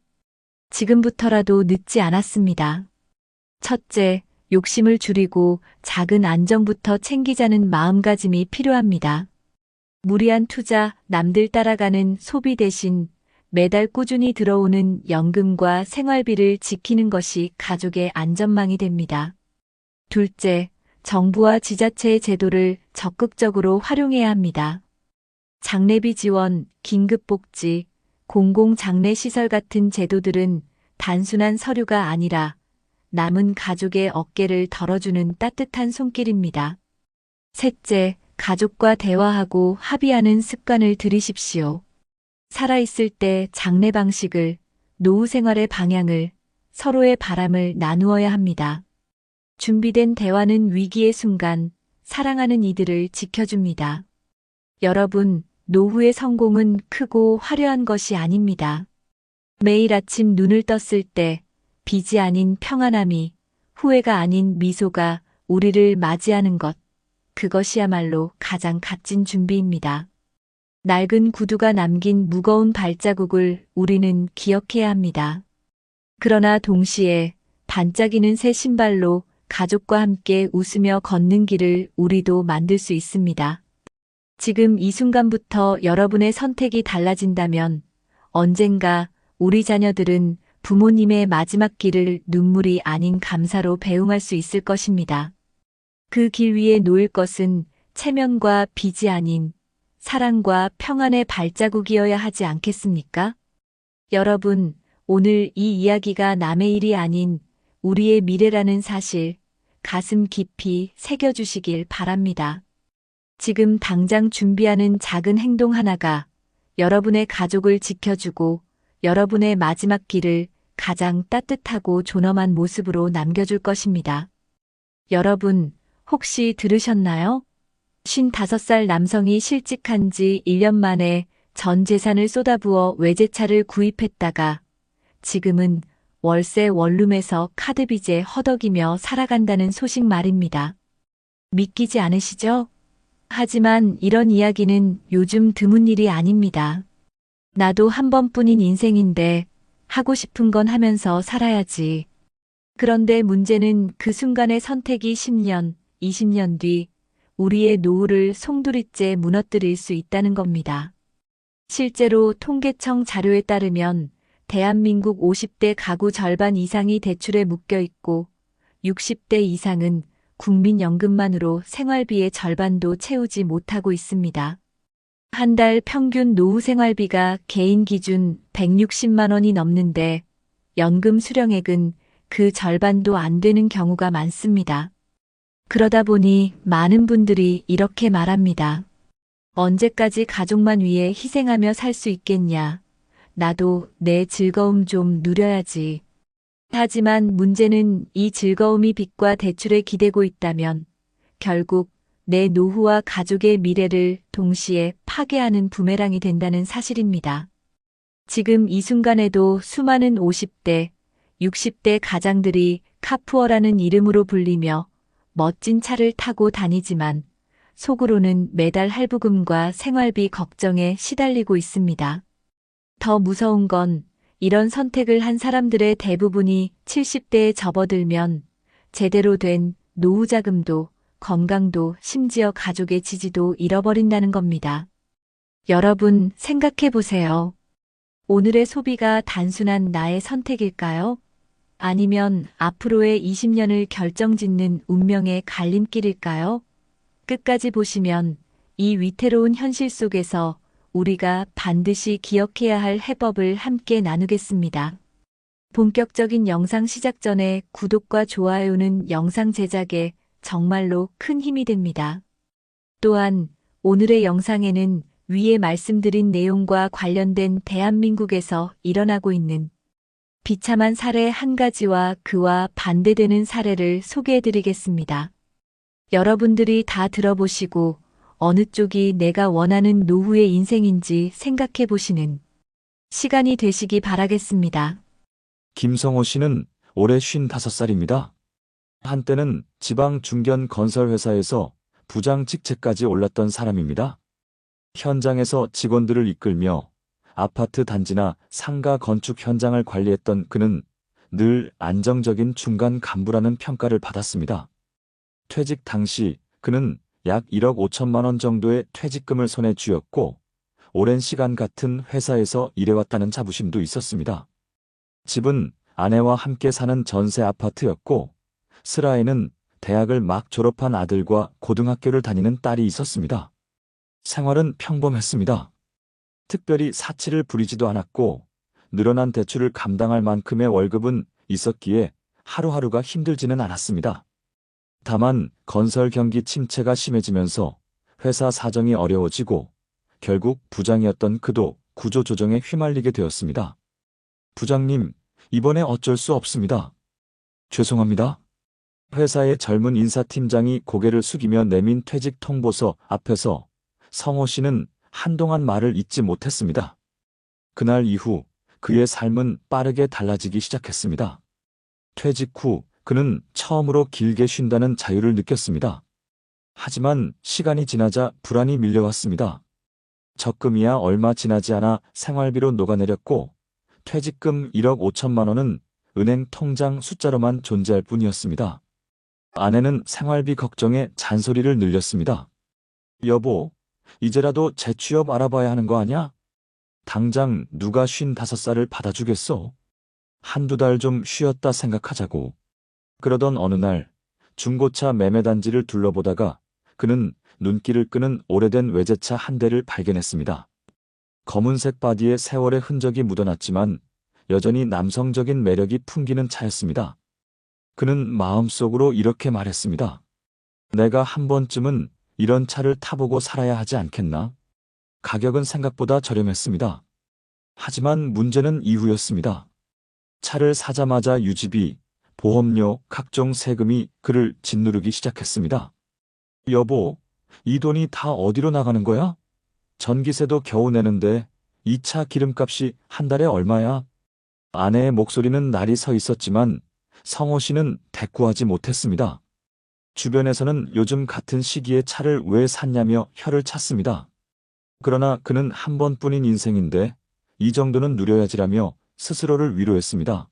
지금부터라도 늦지 않았습니다. 첫째, 욕심을 줄이고 작은 안정부터 챙기자는 마음가짐이 필요합니다. 무리한 투자, 남들 따라가는 소비 대신 매달 꾸준히 들어오는 연금과 생활비를 지키는 것이 가족의 안전망이 됩니다. 둘째, 정부와 지자체의 제도를 적극적으로 활용해야 합니다. 장례비 지원, 긴급복지, 공공장례시설 같은 제도들은 단순한 서류가 아니라 남은 가족의 어깨를 덜어주는 따뜻한 손길입니다. 셋째, 가족과 대화하고 합의하는 습관을 들이십시오. 살아있을 때 장래 방식을, 노후 생활의 방향을, 서로의 바람을 나누어야 합니다. 준비된 대화는 위기의 순간 사랑하는 이들을 지켜줍니다. 여러분, 노후의 성공은 크고 화려한 것이 아닙니다. 매일 아침 눈을 떴을 때 빚이 아닌 평안함이, 후회가 아닌 미소가 우리를 맞이하는 것, 그것이야말로 가장 값진 준비입니다. 낡은 구두가 남긴 무거운 발자국을 우리는 기억해야 합니다. 그러나 동시에 반짝이는 새 신발로 가족과 함께 웃으며 걷는 길을 우리도 만들 수 있습니다. 지금 이 순간부터 여러분의 선택이 달라진다면 언젠가 우리 자녀들은 부모님의 마지막 길을 눈물이 아닌 감사로 배웅할 수 있을 것입니다. 그 길 위에 놓일 것은 체면과 빚이 아닌 사랑과 평안의 발자국이어야 하지 않겠습니까? 여러분, 오늘 이 이야기가 남의 일이 아닌 우리의 미래라는 사실 가슴 깊이 새겨주시길 바랍니다. 지금 당장 준비하는 작은 행동 하나가 여러분의 가족을 지켜주고 여러분의 마지막 길을 가장 따뜻하고 존엄한 모습으로 남겨줄 것입니다. 여러분, 혹시 들으셨나요? 55살 남성이 실직한 지 1년 만에 전 재산을 쏟아부어 외제차를 구입했다가 지금은 월세 원룸에서 카드빚에 허덕이며 살아간다는 소식 말입니다. 믿기지 않으시죠? 하지만 이런 이야기는 요즘 드문 일이 아닙니다. 나도 한 번뿐인 인생인데 하고 싶은 건 하면서 살아야지. 그런데 문제는 그 순간의 선택이 10년, 20년 뒤 우리의 노후를 송두리째 무너뜨릴 수 있다는 겁니다. 실제로 통계청 자료에 따르면 대한민국 50대 가구 절반 이상이 대출에 묶여 있고 60대 이상은 국민연금만으로 생활비의 절반도 채우지 못하고 있습니다. 한 달 평균 노후 생활비가 개인 기준 160만 원이 넘는데 연금 수령액은 그 절반도 안 되는 경우가 많습니다. 그러다 보니 많은 분들이 이렇게 말합니다. 언제까지 가족만 위해 희생하며 살 수 있겠냐. 나도 내 즐거움 좀 누려야지. 하지만 문제는 이 즐거움이 빚과 대출에 기대고 있다면 결국 내 노후와 가족의 미래를 동시에 파괴하는 부메랑이 된다는 사실입니다. 지금 이 순간에도 수많은 50대, 60대 가장들이 카푸어라는 이름으로 불리며 멋진 차를 타고 다니지만 속으로는 매달 할부금과 생활비 걱정에 시달리고 있습니다. 더 무서운 건 이런 선택을 한 사람들의 대부분이 70대에 접어들면 제대로 된 노후 자금도 건강도 심지어 가족의 지지도 잃어버린다는 겁니다. 여러분 생각해 보세요. 오늘의 소비가 단순한 나의 선택일까요? 아니면 앞으로의 20년을 결정짓는 운명의 갈림길일까요? 끝까지 보시면 이 위태로운 현실 속에서 우리가 반드시 기억해야 할 해법을 함께 나누겠습니다. 본격적인 영상 시작 전에 구독과 좋아요는 영상 제작에 정말로 큰 힘이 됩니다. 또한 오늘의 영상에는 위에 말씀드린 내용과 관련된 대한민국에서 일어나고 있는 비참한 사례 한 가지와 그와 반대되는 사례를 소개해드리겠습니다. 여러분들이 다 들어보시고 어느 쪽이 내가 원하는 노후의 인생인지 생각해 보시는 시간이 되시기 바라겠습니다. 김성호 씨는 올해 55살입니다. 한때는 지방 중견 건설 회사에서 부장 직책까지 올랐던 사람입니다. 현장에서 직원들을 이끌며 아파트 단지나 상가 건축 현장을 관리했던 그는 늘 안정적인 중간 간부라는 평가를 받았습니다. 퇴직 당시 그는 약 1억 5천만 원 정도의 퇴직금을 손에 쥐었고 오랜 시간 같은 회사에서 일해왔다는 자부심도 있었습니다. 집은 아내와 함께 사는 전세 아파트였고 슬하에는 대학을 막 졸업한 아들과 고등학교를 다니는 딸이 있었습니다. 생활은 평범했습니다. 특별히 사치를 부리지도 않았고 늘어난 대출을 감당할 만큼의 월급은 있었기에 하루하루가 힘들지는 않았습니다. 다만 건설 경기 침체가 심해지면서 회사 사정이 어려워지고 결국 부장이었던 그도 구조조정에 휘말리게 되었습니다. 부장님, 이번에 어쩔 수 없습니다. 죄송합니다. 회사의 젊은 인사팀장이 고개를 숙이며 내민 퇴직 통보서 앞에서 성호 씨는 한동안 말을 잇지 못했습니다. 그날 이후 그의 삶은 빠르게 달라지기 시작했습니다. 퇴직 후 그는 처음으로 길게 쉰다는 자유를 느꼈습니다. 하지만 시간이 지나자 불안이 밀려왔습니다. 적금이야 얼마 지나지 않아 생활비로 녹아내렸고 퇴직금 1억 5천만 원은 은행 통장 숫자로만 존재할 뿐이었습니다. 아내는 생활비 걱정에 잔소리를 늘렸습니다. 여보, 이제라도 재취업 알아봐야 하는 거 아냐? 당장 누가 55살을 받아주겠어? 한두 달 좀 쉬었다 생각하자고. 그러던 어느 날 중고차 매매단지를 둘러보다가 그는 눈길을 끄는 오래된 외제차 한 대를 발견했습니다. 검은색 바디에 세월의 흔적이 묻어났지만 여전히 남성적인 매력이 풍기는 차였습니다. 그는 마음속으로 이렇게 말했습니다. 내가 한 번쯤은 이런 차를 타보고 살아야 하지 않겠나? 가격은 생각보다 저렴했습니다. 하지만 문제는 이후였습니다. 차를 사자마자 유지비, 보험료, 각종 세금이 그를 짓누르기 시작했습니다. 여보, 이 돈이 다 어디로 나가는 거야? 전기세도 겨우 내는데 이 차 기름값이 한 달에 얼마야? 아내의 목소리는 날이 서 있었지만 성호 씨는 대꾸하지 못했습니다. 주변에서는 요즘 같은 시기에 차를 왜 샀냐며 혀를 찼습니다. 그러나 그는 한 번뿐인 인생인데 이 정도는 누려야지라며 스스로를 위로했습니다.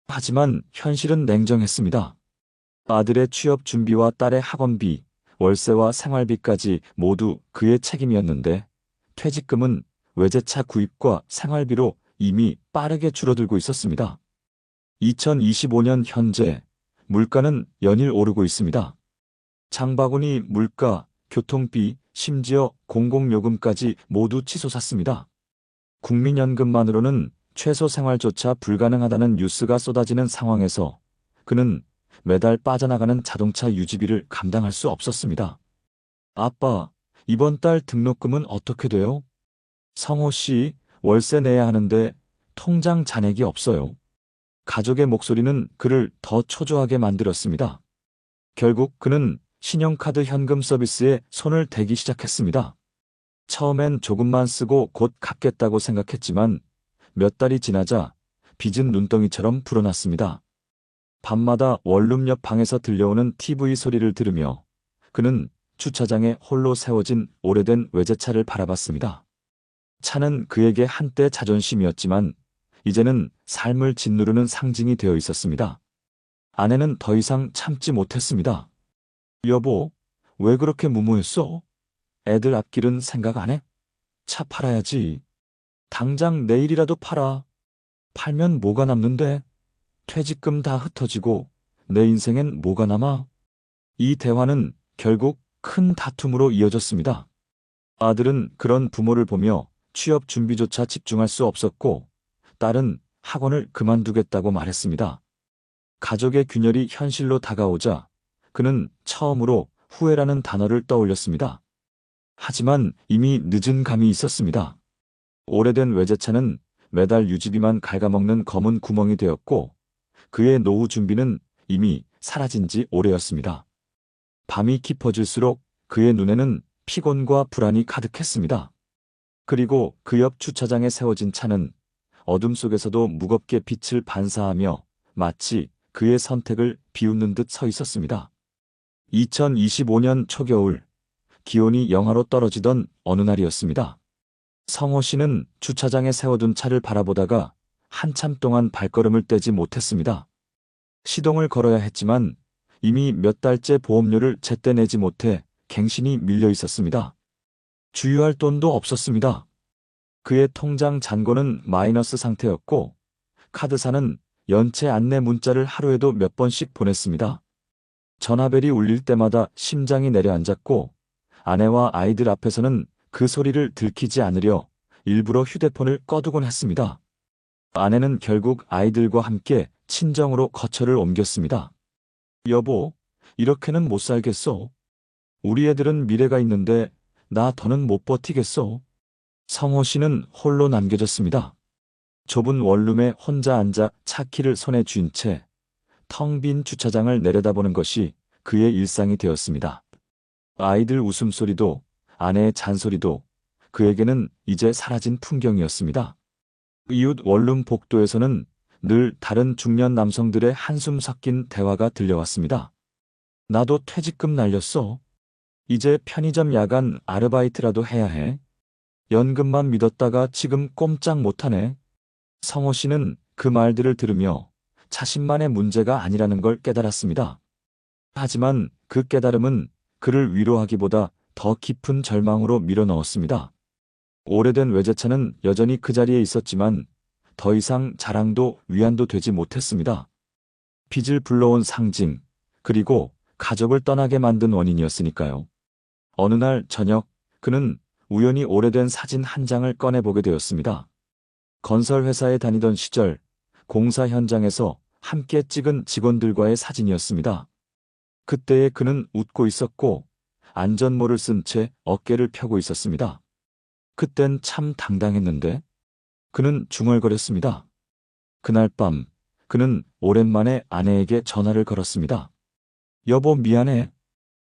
하지만 현실은 냉정했습니다. 아들의 취업 준비와 딸의 학원비, 월세와 생활비까지 모두 그의 책임이었는데 퇴직금은 외제차 구입과 생활비로 이미 빠르게 줄어들고 있었습니다. 2025년 현재 물가는 연일 오르고 있습니다. 장바구니 물가, 교통비, 심지어 공공요금까지 모두 치솟았습니다. 국민연금만으로는 최소 생활조차 불가능하다는 뉴스가 쏟아지는 상황에서 그는 매달 빠져나가는 자동차 유지비를 감당할 수 없었습니다. 아빠, 이번 달 등록금은 어떻게 돼요? 성호 씨, 월세 내야 하는데 통장 잔액이 없어요. 가족의 목소리는 그를 더 초조하게 만들었습니다. 결국 그는 신용카드 현금 서비스에 손을 대기 시작했습니다. 처음엔 조금만 쓰고 곧 갚겠다고 생각했지만 몇 달이 지나자 빚은 눈덩이처럼 불어났습니다. 밤마다 원룸 옆 방에서 들려오는 TV 소리를 들으며 그는 주차장에 홀로 세워진 오래된 외제차를 바라봤습니다. 차는 그에게 한때 자존심이었지만 이제는 삶을 짓누르는 상징이 되어 있었습니다. 아내는 더 이상 참지 못했습니다. 여보, 왜 그렇게 무모했어? 애들 앞길은 생각 안 해? 차 팔아야지. 당장 내일이라도 팔아. 팔면 뭐가 남는데? 퇴직금 다 흩어지고 내 인생엔 뭐가 남아? 이 대화는 결국 큰 다툼으로 이어졌습니다. 아들은 그런 부모를 보며 취업 준비조차 집중할 수 없었고, 딸은 학원을 그만두겠다고 말했습니다. 가족의 균열이 현실로 다가오자 그는 처음으로 후회라는 단어를 떠올렸습니다. 하지만 이미 늦은 감이 있었습니다. 오래된 외제차는 매달 유지비만 갉아먹는 검은 구멍이 되었고, 그의 노후 준비는 이미 사라진 지 오래였습니다. 밤이 깊어질수록 그의 눈에는 피곤과 불안이 가득했습니다. 그리고 그 옆 주차장에 세워진 차는 어둠 속에서도 무겁게 빛을 반사하며 마치 그의 선택을 비웃는 듯 서 있었습니다. 2025년 초겨울, 기온이 영하로 떨어지던 어느 날이었습니다. 성호 씨는 주차장에 세워둔 차를 바라보다가 한참 동안 발걸음을 떼지 못했습니다. 시동을 걸어야 했지만 이미 몇 달째 보험료를 제때 내지 못해 갱신이 밀려 있었습니다. 주유할 돈도 없었습니다. 그의 통장 잔고는 마이너스 상태였고, 카드사는 연체 안내 문자를 하루에도 몇 번씩 보냈습니다. 전화벨이 울릴 때마다 심장이 내려앉았고, 아내와 아이들 앞에서는 그 소리를 들키지 않으려 일부러 휴대폰을 꺼두곤 했습니다. 아내는 결국 아이들과 함께 친정으로 거처를 옮겼습니다. 여보, 이렇게는 못 살겠어. 우리 애들은 미래가 있는데 나 더는 못 버티겠어. 성호 씨는 홀로 남겨졌습니다. 좁은 원룸에 혼자 앉아 차키를 손에 쥔 채 텅 빈 주차장을 내려다보는 것이 그의 일상이 되었습니다. 아이들 웃음소리도 아내의 잔소리도 그에게는 이제 사라진 풍경이었습니다. 이웃 원룸 복도에서는 늘 다른 중년 남성들의 한숨 섞인 대화가 들려왔습니다. 나도 퇴직금 날렸어. 이제 편의점 야간 아르바이트라도 해야 해. 연금만 믿었다가 지금 꼼짝 못하네. 성호 씨는 그 말들을 들으며 자신만의 문제가 아니라는 걸 깨달았습니다. 하지만 그 깨달음은 그를 위로하기보다 더 깊은 절망으로 밀어넣었습니다. 오래된 외제차는 여전히 그 자리에 있었지만 더 이상 자랑도 위안도 되지 못했습니다. 빚을 불러온 상징, 그리고 가족을 떠나게 만든 원인이었으니까요. 어느 날 저녁, 그는 우연히 오래된 사진 한 장을 꺼내보게 되었습니다. 건설회사에 다니던 시절, 공사 현장에서 함께 찍은 직원들과의 사진이었습니다. 그때의 그는 웃고 있었고, 안전모를 쓴 채 어깨를 펴고 있었습니다. 그땐 참 당당했는데, 그는 중얼거렸습니다. 그날 밤, 그는 오랜만에 아내에게 전화를 걸었습니다. 여보, 미안해.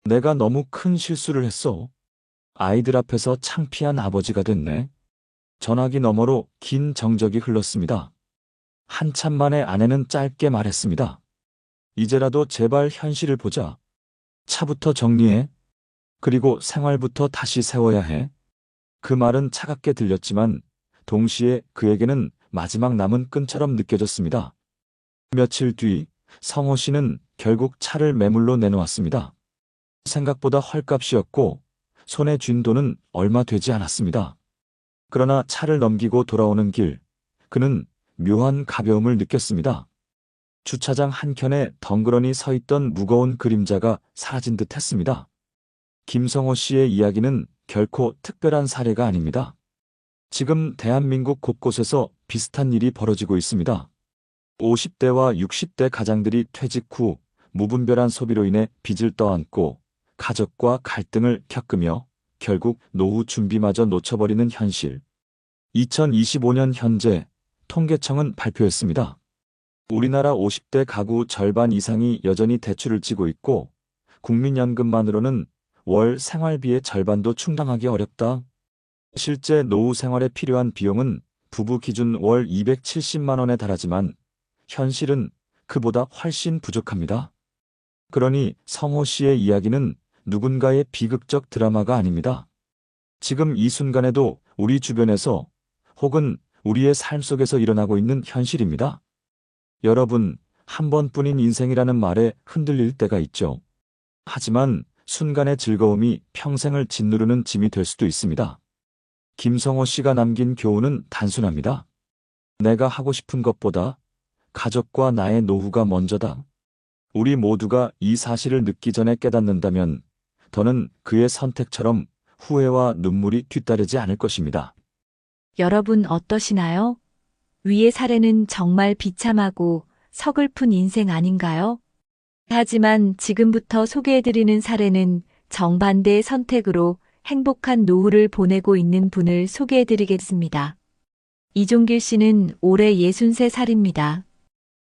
내가 너무 큰 실수를 했어. 아이들 앞에서 창피한 아버지가 됐네. 전화기 너머로 긴 정적이 흘렀습니다. 한참 만에 아내는 짧게 말했습니다. 이제라도 제발 현실을 보자. 차부터 정리해. 그리고 생활부터 다시 세워야 해. 그 말은 차갑게 들렸지만 동시에 그에게는 마지막 남은 끈처럼 느껴졌습니다. 며칠 뒤 성호 씨는 결국 차를 매물로 내놓았습니다. 생각보다 헐값이었고 손에 쥔 돈은 얼마 되지 않았습니다. 그러나 차를 넘기고 돌아오는 길, 그는 묘한 가벼움을 느꼈습니다. 주차장 한켠에 덩그러니 서 있던 무거운 그림자가 사라진 듯 했습니다. 김성호 씨의 이야기는 결코 특별한 사례가 아닙니다. 지금 대한민국 곳곳에서 비슷한 일이 벌어지고 있습니다. 50대와 60대 가장들이 퇴직 후 무분별한 소비로 인해 빚을 떠안고 가족과 갈등을 겪으며 결국 노후 준비마저 놓쳐버리는 현실. 2025년 현재 통계청은 발표했습니다. 우리나라 50대 가구 절반 이상이 여전히 대출을 지고 있고 국민연금만으로는 월 생활비의 절반도 충당하기 어렵다. 실제 노후 생활에 필요한 비용은 부부 기준 월 270만 원에 달하지만 현실은 그보다 훨씬 부족합니다. 그러니 성호 씨의 이야기는 누군가의 비극적 드라마가 아닙니다. 지금 이 순간에도 우리 주변에서 혹은 우리의 삶 속에서 일어나고 있는 현실입니다. 여러분, 한 번뿐인 인생이라는 말에 흔들릴 때가 있죠. 하지만 순간의 즐거움이 평생을 짓누르는 짐이 될 수도 있습니다. 김성호 씨가 남긴 교훈은 단순합니다. 내가 하고 싶은 것보다 가족과 나의 노후가 먼저다. 우리 모두가 이 사실을 늦기 전에 깨닫는다면 더는 그의 선택처럼 후회와 눈물이 뒤따르지 않을 것입니다. 여러분 어떠시나요? 위의 사례는 정말 비참하고 서글픈 인생 아닌가요? 하지만 지금부터 소개해드리는 사례는 정반대의 선택으로 행복한 노후를 보내고 있는 분을 소개해드리겠습니다. 이종길 씨는 올해 63살입니다.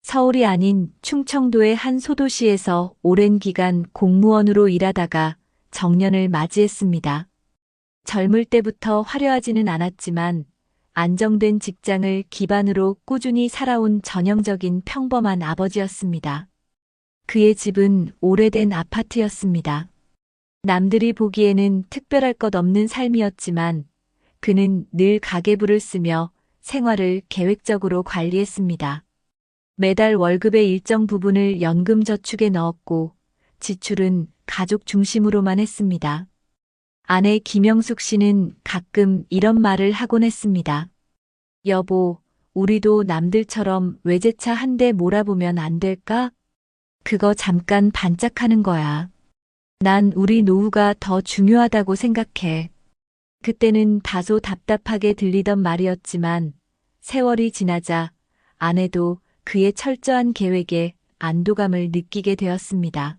서울이 아닌 충청도의 한 소도시에서 오랜 기간 공무원으로 일하다가 정년을 맞이했습니다. 젊을 때부터 화려하지는 않았지만 안정된 직장을 기반으로 꾸준히 살아온 전형적인 평범한 아버지였습니다. 그의 집은 오래된 아파트였습니다. 남들이 보기에는 특별할 것 없는 삶이었지만 그는 늘 가계부를 쓰며 생활을 계획적으로 관리했습니다. 매달 월급의 일정 부분을 연금 저축에 넣었고 지출은 가족 중심으로만 했습니다. 아내 김영숙 씨는 가끔 이런 말을 하곤 했습니다. 여보, 우리도 남들처럼 외제차 한 대 몰아보면 안 될까? 그거 잠깐 반짝하는 거야. 난 우리 노후가 더 중요하다고 생각해. 그때는 다소 답답하게 들리던 말이었지만 세월이 지나자 아내도 그의 철저한 계획에 안도감을 느끼게 되었습니다.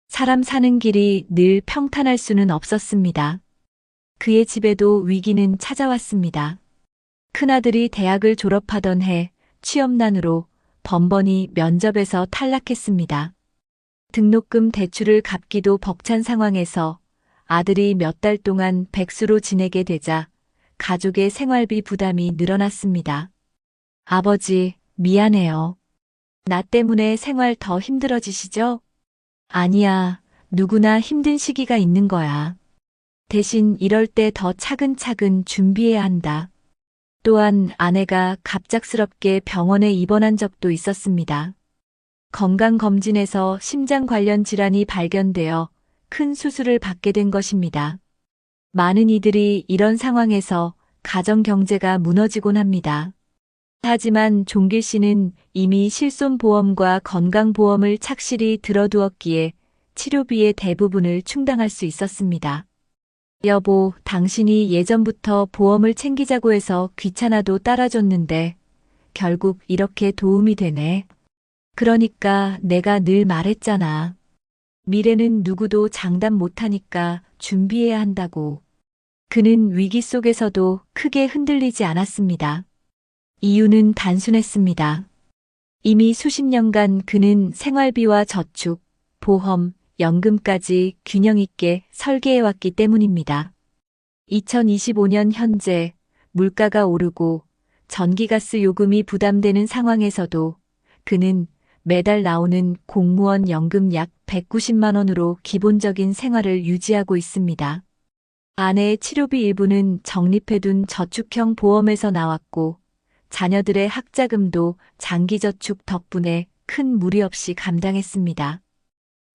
사람 사는 길이 늘 평탄할 수는 없었습니다. 그의 집에도 위기는 찾아왔습니다. 큰아들이 대학을 졸업하던 해 취업난으로 번번이 면접에서 탈락했습니다. 등록금 대출을 갚기도 벅찬 상황에서 아들이 몇 달 동안 백수로 지내게 되자 가족의 생활비 부담이 늘어났습니다. 아버지, 미안해요. 나 때문에 생활 더 힘들어지시죠? 아니야, 누구나 힘든 시기가 있는 거야. 대신 이럴 때 더 차근차근 준비해야 한다. 또한 아내가 갑작스럽게 병원에 입원한 적도 있었습니다. 건강검진에서 심장 관련 질환이 발견되어 큰 수술을 받게 된 것입니다. 많은 이들이 이런 상황에서 가정 경제가 무너지곤 합니다. 하지만 종길 씨는 이미 실손보험과 건강보험을 착실히 들어두었기에 치료비의 대부분을 충당할 수 있었습니다. 여보, 당신이 예전부터 보험을 챙기자고 해서 귀찮아도 따라줬는데 결국 이렇게 도움이 되네. 그러니까 내가 늘 말했잖아. 미래는 누구도 장담 못하니까 준비해야 한다고. 그는 위기 속에서도 크게 흔들리지 않았습니다. 이유는 단순했습니다. 이미 수십 년간 그는 생활비와 저축, 보험, 연금까지 균형 있게 설계해왔기 때문입니다. 2025년 현재 물가가 오르고 전기가스 요금이 부담되는 상황에서도 그는 매달 나오는 공무원 연금 약 190만 원으로 기본적인 생활을 유지하고 있습니다. 아내의 치료비 일부는 적립해둔 저축형 보험에서 나왔고 자녀들의 학자금도 장기저축 덕분에 큰 무리 없이 감당했습니다.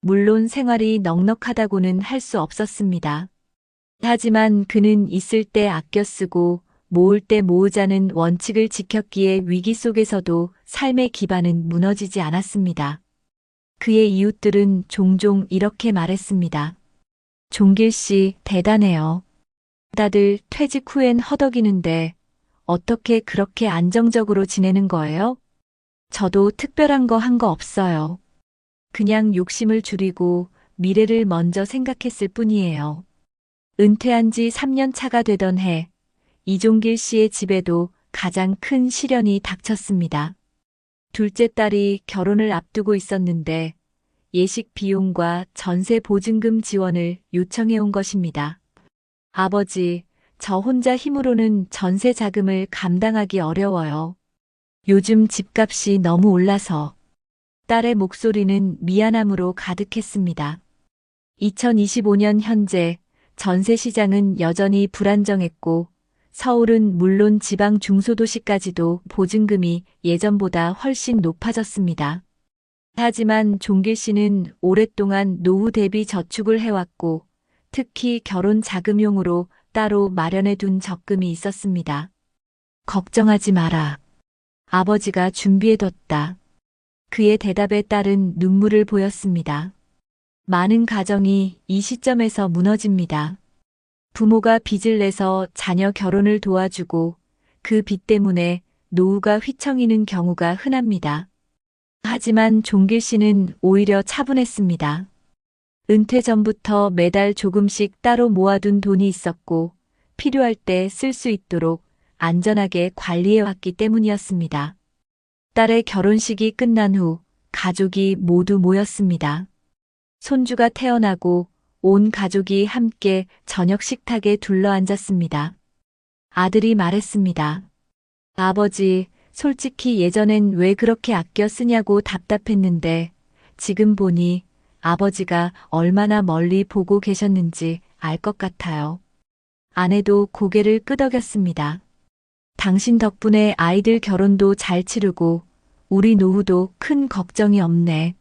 물론 생활이 넉넉하다고는 할 수 없었습니다. 하지만 그는 있을 때 아껴 쓰고 모을 때 모으자는 원칙을 지켰기에 위기 속에서도 삶의 기반은 무너지지 않았습니다. 그의 이웃들은 종종 이렇게 말했습니다. 종길 씨, 대단해요. 다들 퇴직 후엔 허덕이는데 어떻게 그렇게 안정적으로 지내는 거예요? 저도 특별한 거 한 거 없어요. 그냥 욕심을 줄이고 미래를 먼저 생각했을 뿐이에요. 은퇴한 지 3년 차가 되던 해, 이종길 씨의 집에도 가장 큰 시련이 닥쳤습니다. 둘째 딸이 결혼을 앞두고 있었는데 예식 비용과 전세 보증금 지원을 요청해 온 것입니다. 아버지, 저 혼자 힘으로는 전세 자금을 감당하기 어려워요. 요즘 집값이 너무 올라서. 딸의 목소리는 미안함으로 가득했습니다. 2025년 현재 전세 시장은 여전히 불안정했고 서울은 물론 지방 중소도시까지도 보증금이 예전보다 훨씬 높아졌습니다. 하지만 종길 씨는 오랫동안 노후 대비 저축을 해왔고 특히 결혼 자금용으로 따로 마련해 둔 적금이 있었습니다. 걱정하지 마라. 아버지가 준비해뒀다. 그의 대답에 따른 눈물을 보였습니다. 많은 가정이 이 시점에서 무너집니다. 부모가 빚을 내서 자녀 결혼을 도와주고 그 빚 때문에 노후가 휘청이는 경우가 흔합니다. 하지만 종길 씨는 오히려 차분했습니다. 은퇴 전부터 매달 조금씩 따로 모아둔 돈이 있었고 필요할 때 쓸 수 있도록 안전하게 관리해왔기 때문이었습니다. 딸의 결혼식이 끝난 후 가족이 모두 모였습니다. 손주가 태어나고 온 가족이 함께 저녁 식탁에 둘러앉았습니다. 아들이 말했습니다. 아버지, 솔직히 예전엔 왜 그렇게 아껴 쓰냐고 답답했는데 지금 보니 아버지가 얼마나 멀리 보고 계셨는지 알 것 같아요. 아내도 고개를 끄덕였습니다. 당신 덕분에 아이들 결혼도 잘 치르고 우리 노후도 큰 걱정이 없네.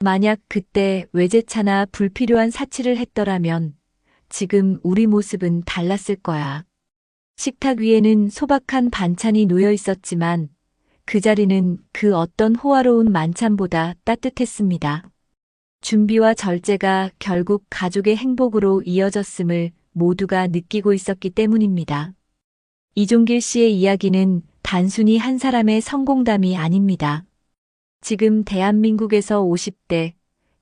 만약 그때 외제차나 불필요한 사치를 했더라면 지금 우리 모습은 달랐을 거야. 식탁 위에는 소박한 반찬이 놓여 있었지만 그 자리는 그 어떤 호화로운 만찬보다 따뜻했습니다. 준비와 절제가 결국 가족의 행복으로 이어졌음을 모두가 느끼고 있었기 때문입니다. 이종길 씨의 이야기는 단순히 한 사람의 성공담이 아닙니다. 지금 대한민국에서 50대,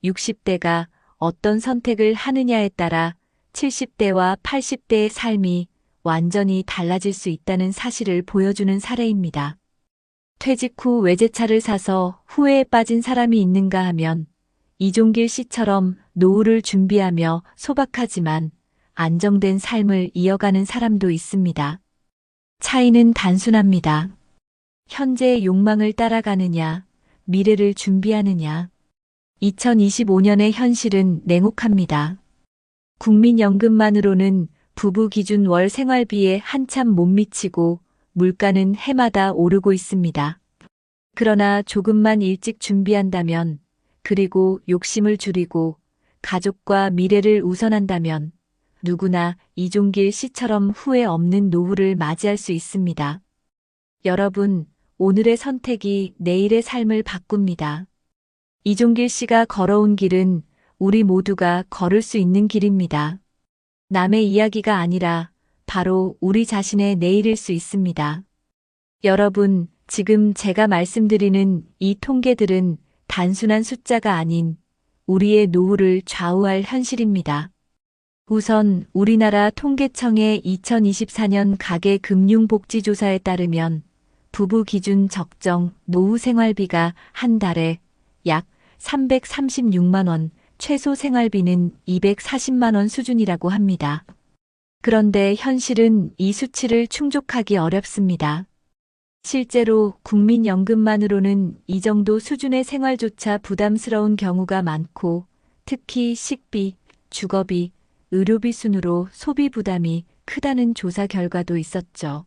60대가 어떤 선택을 하느냐에 따라 70대와 80대의 삶이 완전히 달라질 수 있다는 사실을 보여주는 사례입니다. 퇴직 후 외제차를 사서 후회에 빠진 사람이 있는가 하면 이종길 씨처럼 노후를 준비하며 소박하지만 안정된 삶을 이어가는 사람도 있습니다. 차이는 단순합니다. 현재의 욕망을 따라가느냐, 미래를 준비하느냐. 2025년의 현실은 냉혹합니다. 국민연금만으로는 부부 기준 월 생활비에 한참 못 미치고 물가는 해마다 오르고 있습니다. 그러나 조금만 일찍 준비한다면, 그리고 욕심을 줄이고 가족과 미래를 우선한다면 누구나 이종길 씨처럼 후회 없는 노후를 맞이할 수 있습니다. 여러분, 오늘의 선택이 내일의 삶을 바꿉니다. 이종길 씨가 걸어온 길은 우리 모두가 걸을 수 있는 길입니다. 남의 이야기가 아니라 바로 우리 자신의 내일일 수 있습니다. 여러분, 지금 제가 말씀드리는 이 통계들은 단순한 숫자가 아닌 우리의 노후를 좌우할 현실입니다. 우선 우리나라 통계청의 2024년 가계금융복지조사에 따르면 부부 기준 적정 노후 생활비가 한 달에 약 336만 원, 최소 생활비는 240만 원 수준이라고 합니다. 그런데 현실은 이 수치를 충족하기 어렵습니다. 실제로 국민연금만으로는 이 정도 수준의 생활조차 부담스러운 경우가 많고 특히 식비, 주거비, 의료비 순으로 소비 부담이 크다는 조사 결과도 있었죠.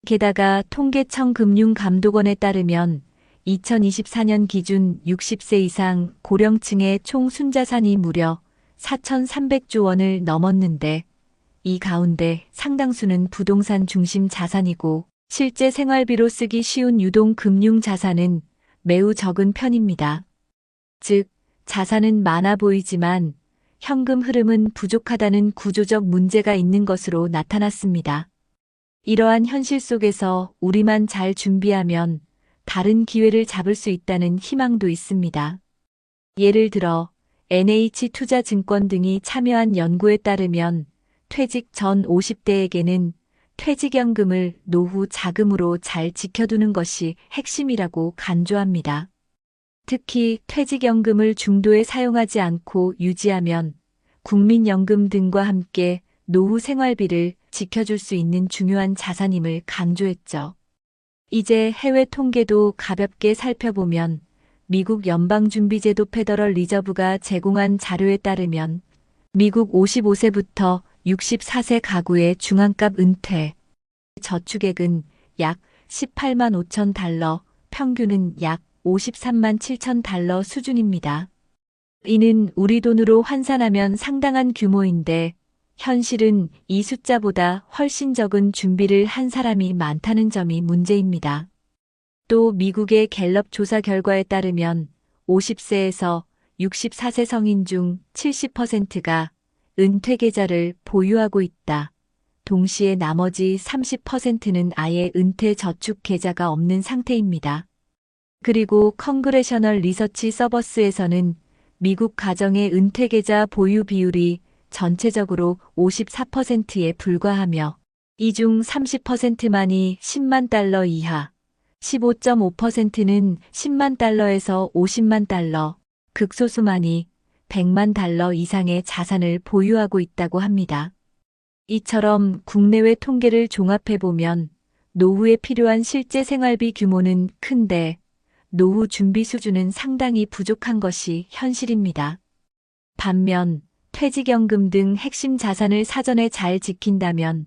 게다가 통계청 금융감독원에 따르면 2024년 기준 60세 이상 고령층의 총 순자산이 무려 4,300조 원을 넘었는데 이 가운데 상당수는 부동산 중심 자산이고 실제 생활비로 쓰기 쉬운 유동 금융 자산은 매우 적은 편입니다. 즉, 자산은 많아 보이지만 현금 흐름은 부족하다는 구조적 문제가 있는 것으로 나타났습니다. 이러한 현실 속에서 우리만 잘 준비하면 다른 기회를 잡을 수 있다는 희망도 있습니다. 예를 들어 NH투자증권 등이 참여한 연구에 따르면 퇴직 전 50대에게는 퇴직연금을 노후 자금으로 잘 지켜두는 것이 핵심이라고 강조합니다. 특히 퇴직연금을 중도에 사용하지 않고 유지하면 국민연금 등과 함께 노후 생활비를 지켜줄 수 있는 중요한 자산임을 강조했죠. 이제 해외 통계도 가볍게 살펴보면 미국 연방준비제도 페더럴 리저브가 제공한 자료에 따르면 미국 55세부터 64세 가구의 중앙값 은퇴 저축액은 약 18만 5천 달러, 평균은 약 53만 7천 달러 수준입니다. 이는 우리 돈으로 환산하면 상당한 규모인데 현실은 이 숫자보다 훨씬 적은 준비를 한 사람이 많다는 점이 문제입니다. 또 미국의 갤럽 조사 결과에 따르면 50세에서 64세 성인 중 70%가 은퇴 계좌를 보유하고 있다. 동시에 나머지 30%는 아예 은퇴 저축 계좌가 없는 상태입니다. 그리고 컨그레셔널 리서치 서버스에서는 미국 가정의 은퇴 계좌 보유 비율이 전체적으로 54%에 불과하며 이 중 30%만이 10만 달러 이하, 15.5%는 10만 달러에서 50만 달러, 극소수만이 100만 달러 이상의 자산을 보유하고 있다고 합니다. 이처럼 국내외 통계를 종합해보면 노후에 필요한 실제 생활비 규모는 큰데 노후 준비 수준은 상당히 부족한 것이 현실입니다. 반면 퇴직연금 등 핵심 자산을 사전에 잘 지킨다면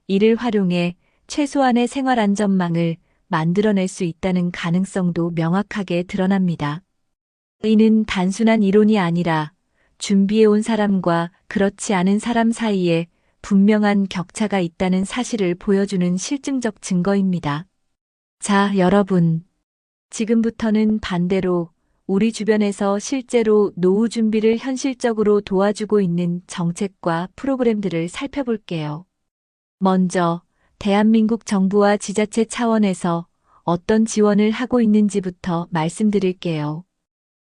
이를 활용해 최소한의 생활 안전망을 만들어낼 수 있다는 가능성도 명확하게 드러납니다. 이는 단순한 이론이 아니라 준비해온 사람과 그렇지 않은 사람 사이에 분명한 격차가 있다는 사실을 보여주는 실증적 증거입니다. 자, 여러분. 지금부터는 반대로 우리 주변에서 실제로 노후 준비를 현실적으로 도와주고 있는 정책과 프로그램들을 살펴볼게요. 먼저 대한민국 정부와 지자체 차원에서 어떤 지원을 하고 있는지부터 말씀드릴게요.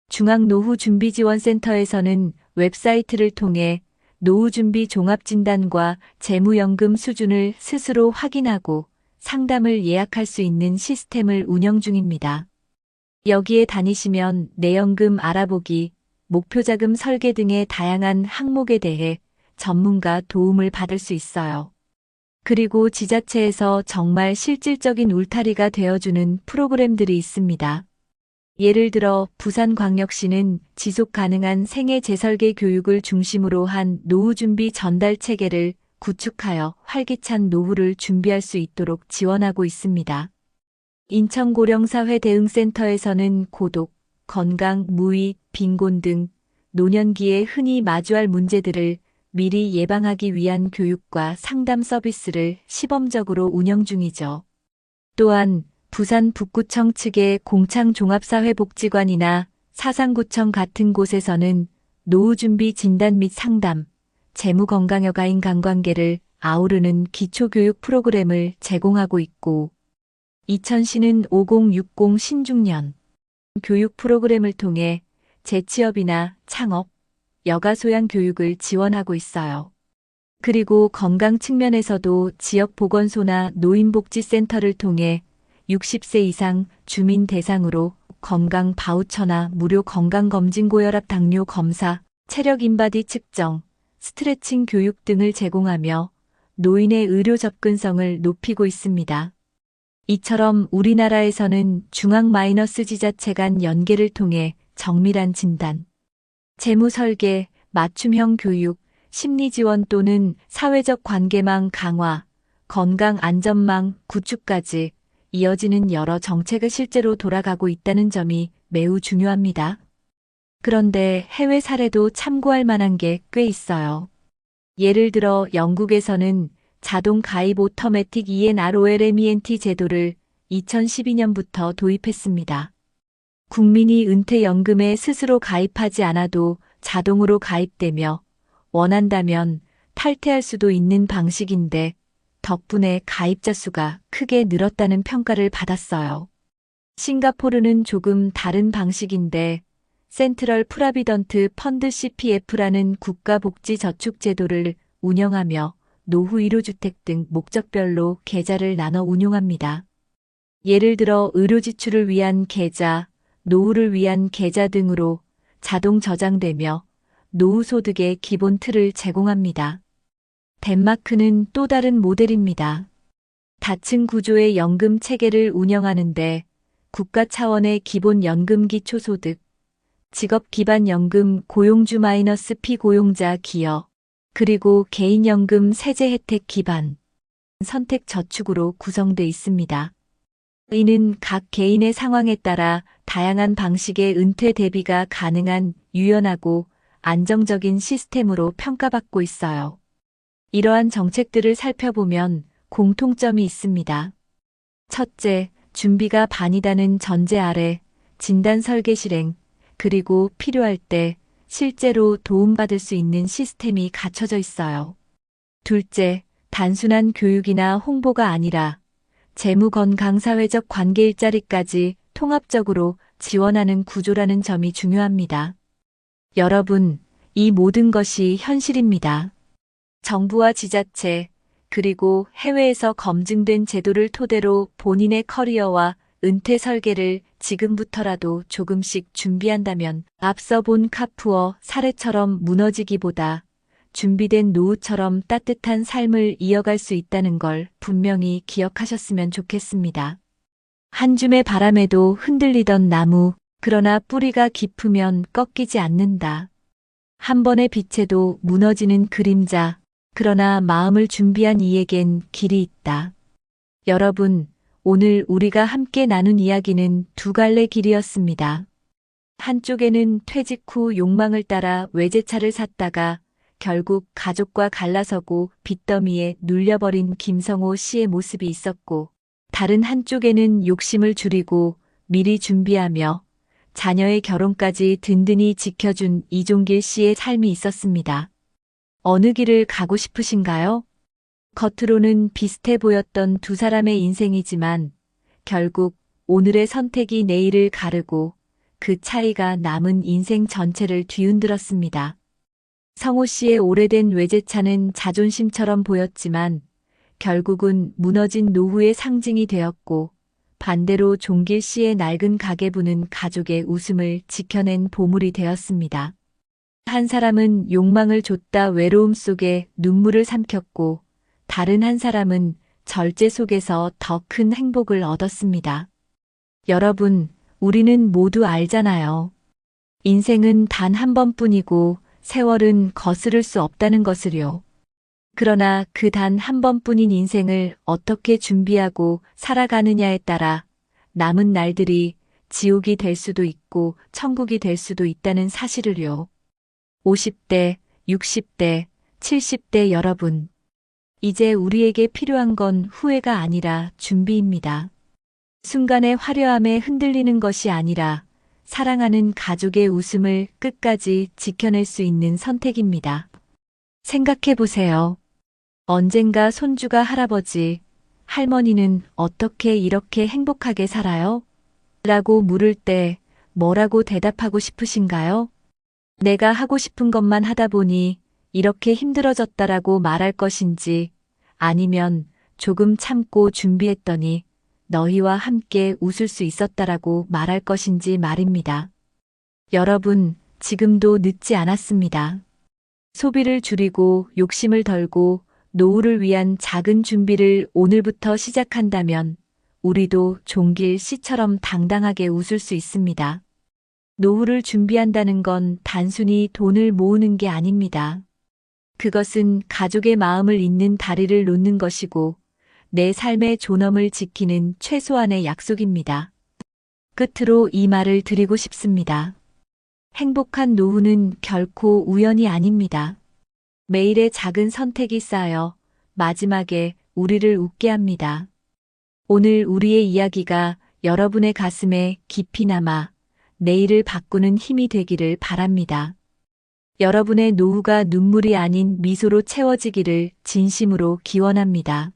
중앙노후준비지원센터에서는 웹사이트를 통해 노후준비 종합진단과 재무연금 수준을 스스로 확인하고 상담을 예약할 수 있는 시스템을 운영 중입니다. 여기에 다니시면 내연금 알아보기, 목표자금 설계 등의 다양한 항목에 대해 전문가 도움을 받을 수 있어요. 그리고 지자체에서 정말 실질적인 울타리가 되어주는 프로그램들이 있습니다. 예를 들어 부산광역시는 지속 가능한 생애 재설계 교육을 중심으로 한 노후준비 전달 체계를 구축하여 활기찬 노후를 준비할 수 있도록 지원하고 있습니다. 인천고령사회대응센터에서는 고독, 건강, 무의, 빈곤 등 노년기에 흔히 마주할 문제들을 미리 예방하기 위한 교육과 상담 서비스를 시범적으로 운영 중이죠. 또한 부산 북구청 측의 공창종합사회복지관이나 사상구청 같은 곳에서는 노후준비 진단 및 상담, 재무건강여가 인간관계를 아우르는 기초교육 프로그램을 제공하고 있고, 이천시는 5060 신중년 교육 프로그램을 통해 재취업이나 창업, 여가소양 교육을 지원하고 있어요. 그리고 건강 측면에서도 지역보건소나 노인복지센터를 통해 60세 이상 주민 대상으로 건강 바우처나 무료 건강검진 고혈압 당뇨 검사, 체력 인바디 측정, 스트레칭 교육 등을 제공하며 노인의 의료 접근성을 높이고 있습니다. 이처럼 우리나라에서는 중앙-지자체 간 연계를 통해 정밀한 진단, 재무 설계, 맞춤형 교육, 심리 지원 또는 사회적 관계망 강화, 건강 안전망 구축까지 이어지는 여러 정책을 실제로 돌아가고 있다는 점이 매우 중요합니다. 그런데 해외 사례도 참고할 만한 게 꽤 있어요. 예를 들어 영국에서는 자동 가입 오토매틱 ENROLMENT 제도를 2012년부터 도입했습니다. 국민이 은퇴연금에 스스로 가입하지 않아도 자동으로 가입되며 원한다면 탈퇴할 수도 있는 방식인데 덕분에 가입자 수가 크게 늘었다는 평가를 받았어요. 싱가포르는 조금 다른 방식인데 센트럴 프라비던트 펀드 CPF라는 국가복지저축제도를 운영하며 노후 1호주택 등 목적별로 계좌를 나눠 운용합니다. 예를 들어 의료 지출을 위한 계좌, 노후를 위한 계좌 등으로 자동 저장되며 노후 소득의 기본 틀을 제공합니다. 덴마크는 또 다른 모델입니다. 다층 구조의 연금 체계를 운영하는데 국가 차원의 기본 연금 기초소득, 직업 기반 연금 고용주 - 피고용자 기여, 그리고 개인연금 세제 혜택 기반, 선택 저축으로 구성돼 있습니다. 이는 각 개인의 상황에 따라 다양한 방식의 은퇴 대비가 가능한 유연하고 안정적인 시스템으로 평가받고 있어요. 이러한 정책들을 살펴보면 공통점이 있습니다. 첫째, 준비가 반이다는 전제 아래 진단 설계 실행, 그리고 필요할 때 실제로 도움받을 수 있는 시스템이 갖춰져 있어요. 둘째, 단순한 교육이나 홍보가 아니라 재무 건강 사회적 관계 일자리까지 통합적으로 지원하는 구조라는 점이 중요합니다. 여러분, 이 모든 것이 현실입니다. 정부와 지자체, 그리고 해외에서 검증된 제도를 토대로 본인의 커리어와 은퇴 설계를 지금부터라도 조금씩 준비한다면 앞서 본 카푸어 사례처럼 무너지기보다 준비된 노후처럼 따뜻한 삶을 이어갈 수 있다는 걸 분명히 기억하셨으면 좋겠습니다. 한 줌의 바람에도 흔들리던 나무, 그러나 뿌리가 깊으면 꺾이지 않는다. 한 번의 빛에도 무너지는 그림자, 그러나 마음을 준비한 이에겐 길이 있다. 여러분, 오늘 우리가 함께 나눈 이야기는 두 갈래 길이었습니다. 한쪽에는 퇴직 후 욕망을 따라 외제차를 샀다가 결국 가족과 갈라서고 빚더미에 눌려버린 김성호 씨의 모습이 있었고, 다른 한쪽에는 욕심을 줄이고 미리 준비하며 자녀의 결혼까지 든든히 지켜준 이종길 씨의 삶이 있었습니다. 어느 길을 가고 싶으신가요? 겉으로는 비슷해 보였던 두 사람의 인생이지만 결국 오늘의 선택이 내일을 가르고 그 차이가 남은 인생 전체를 뒤흔들었습니다. 성호 씨의 오래된 외제차는 자존심처럼 보였지만 결국은 무너진 노후의 상징이 되었고, 반대로 종길 씨의 낡은 가계부는 가족의 웃음을 지켜낸 보물이 되었습니다. 한 사람은 욕망을 좇다 외로움 속에 눈물을 삼켰고, 다른 한 사람은 절제 속에서 더 큰 행복을 얻었습니다. 여러분, 우리는 모두 알잖아요. 인생은 단 한 번뿐이고 세월은 거스를 수 없다는 것을요. 그러나 그 단 한 번뿐인 인생을 어떻게 준비하고 살아가느냐에 따라 남은 날들이 지옥이 될 수도 있고 천국이 될 수도 있다는 사실을요. 50대, 60대, 70대 여러분. 이제 우리에게 필요한 건 후회가 아니라 준비입니다. 순간의 화려함에 흔들리는 것이 아니라 사랑하는 가족의 웃음을 끝까지 지켜낼 수 있는 선택입니다. 생각해 보세요. 언젠가 손주가 할아버지, 할머니는 어떻게 이렇게 행복하게 살아요? 라고 물을 때 뭐라고 대답하고 싶으신가요? 내가 하고 싶은 것만 하다 보니 이렇게 힘들어졌다라고 말할 것인지, 아니면 조금 참고 준비했더니 너희와 함께 웃을 수 있었다라고 말할 것인지 말입니다. 여러분, 지금도 늦지 않았습니다. 소비를 줄이고 욕심을 덜고 노후를 위한 작은 준비를 오늘부터 시작한다면 우리도 종길 씨처럼 당당하게 웃을 수 있습니다. 노후를 준비한다는 건 단순히 돈을 모으는 게 아닙니다. 그것은 가족의 마음을 잇는 다리를 놓는 것이고 내 삶의 존엄을 지키는 최소한의 약속입니다. 끝으로 이 말을 드리고 싶습니다. 행복한 노후는 결코 우연이 아닙니다. 매일의 작은 선택이 쌓여 마지막에 우리를 웃게 합니다. 오늘 우리의 이야기가 여러분의 가슴에 깊이 남아 내일을 바꾸는 힘이 되기를 바랍니다. 여러분의 노후가 눈물이 아닌 미소로 채워지기를 진심으로 기원합니다.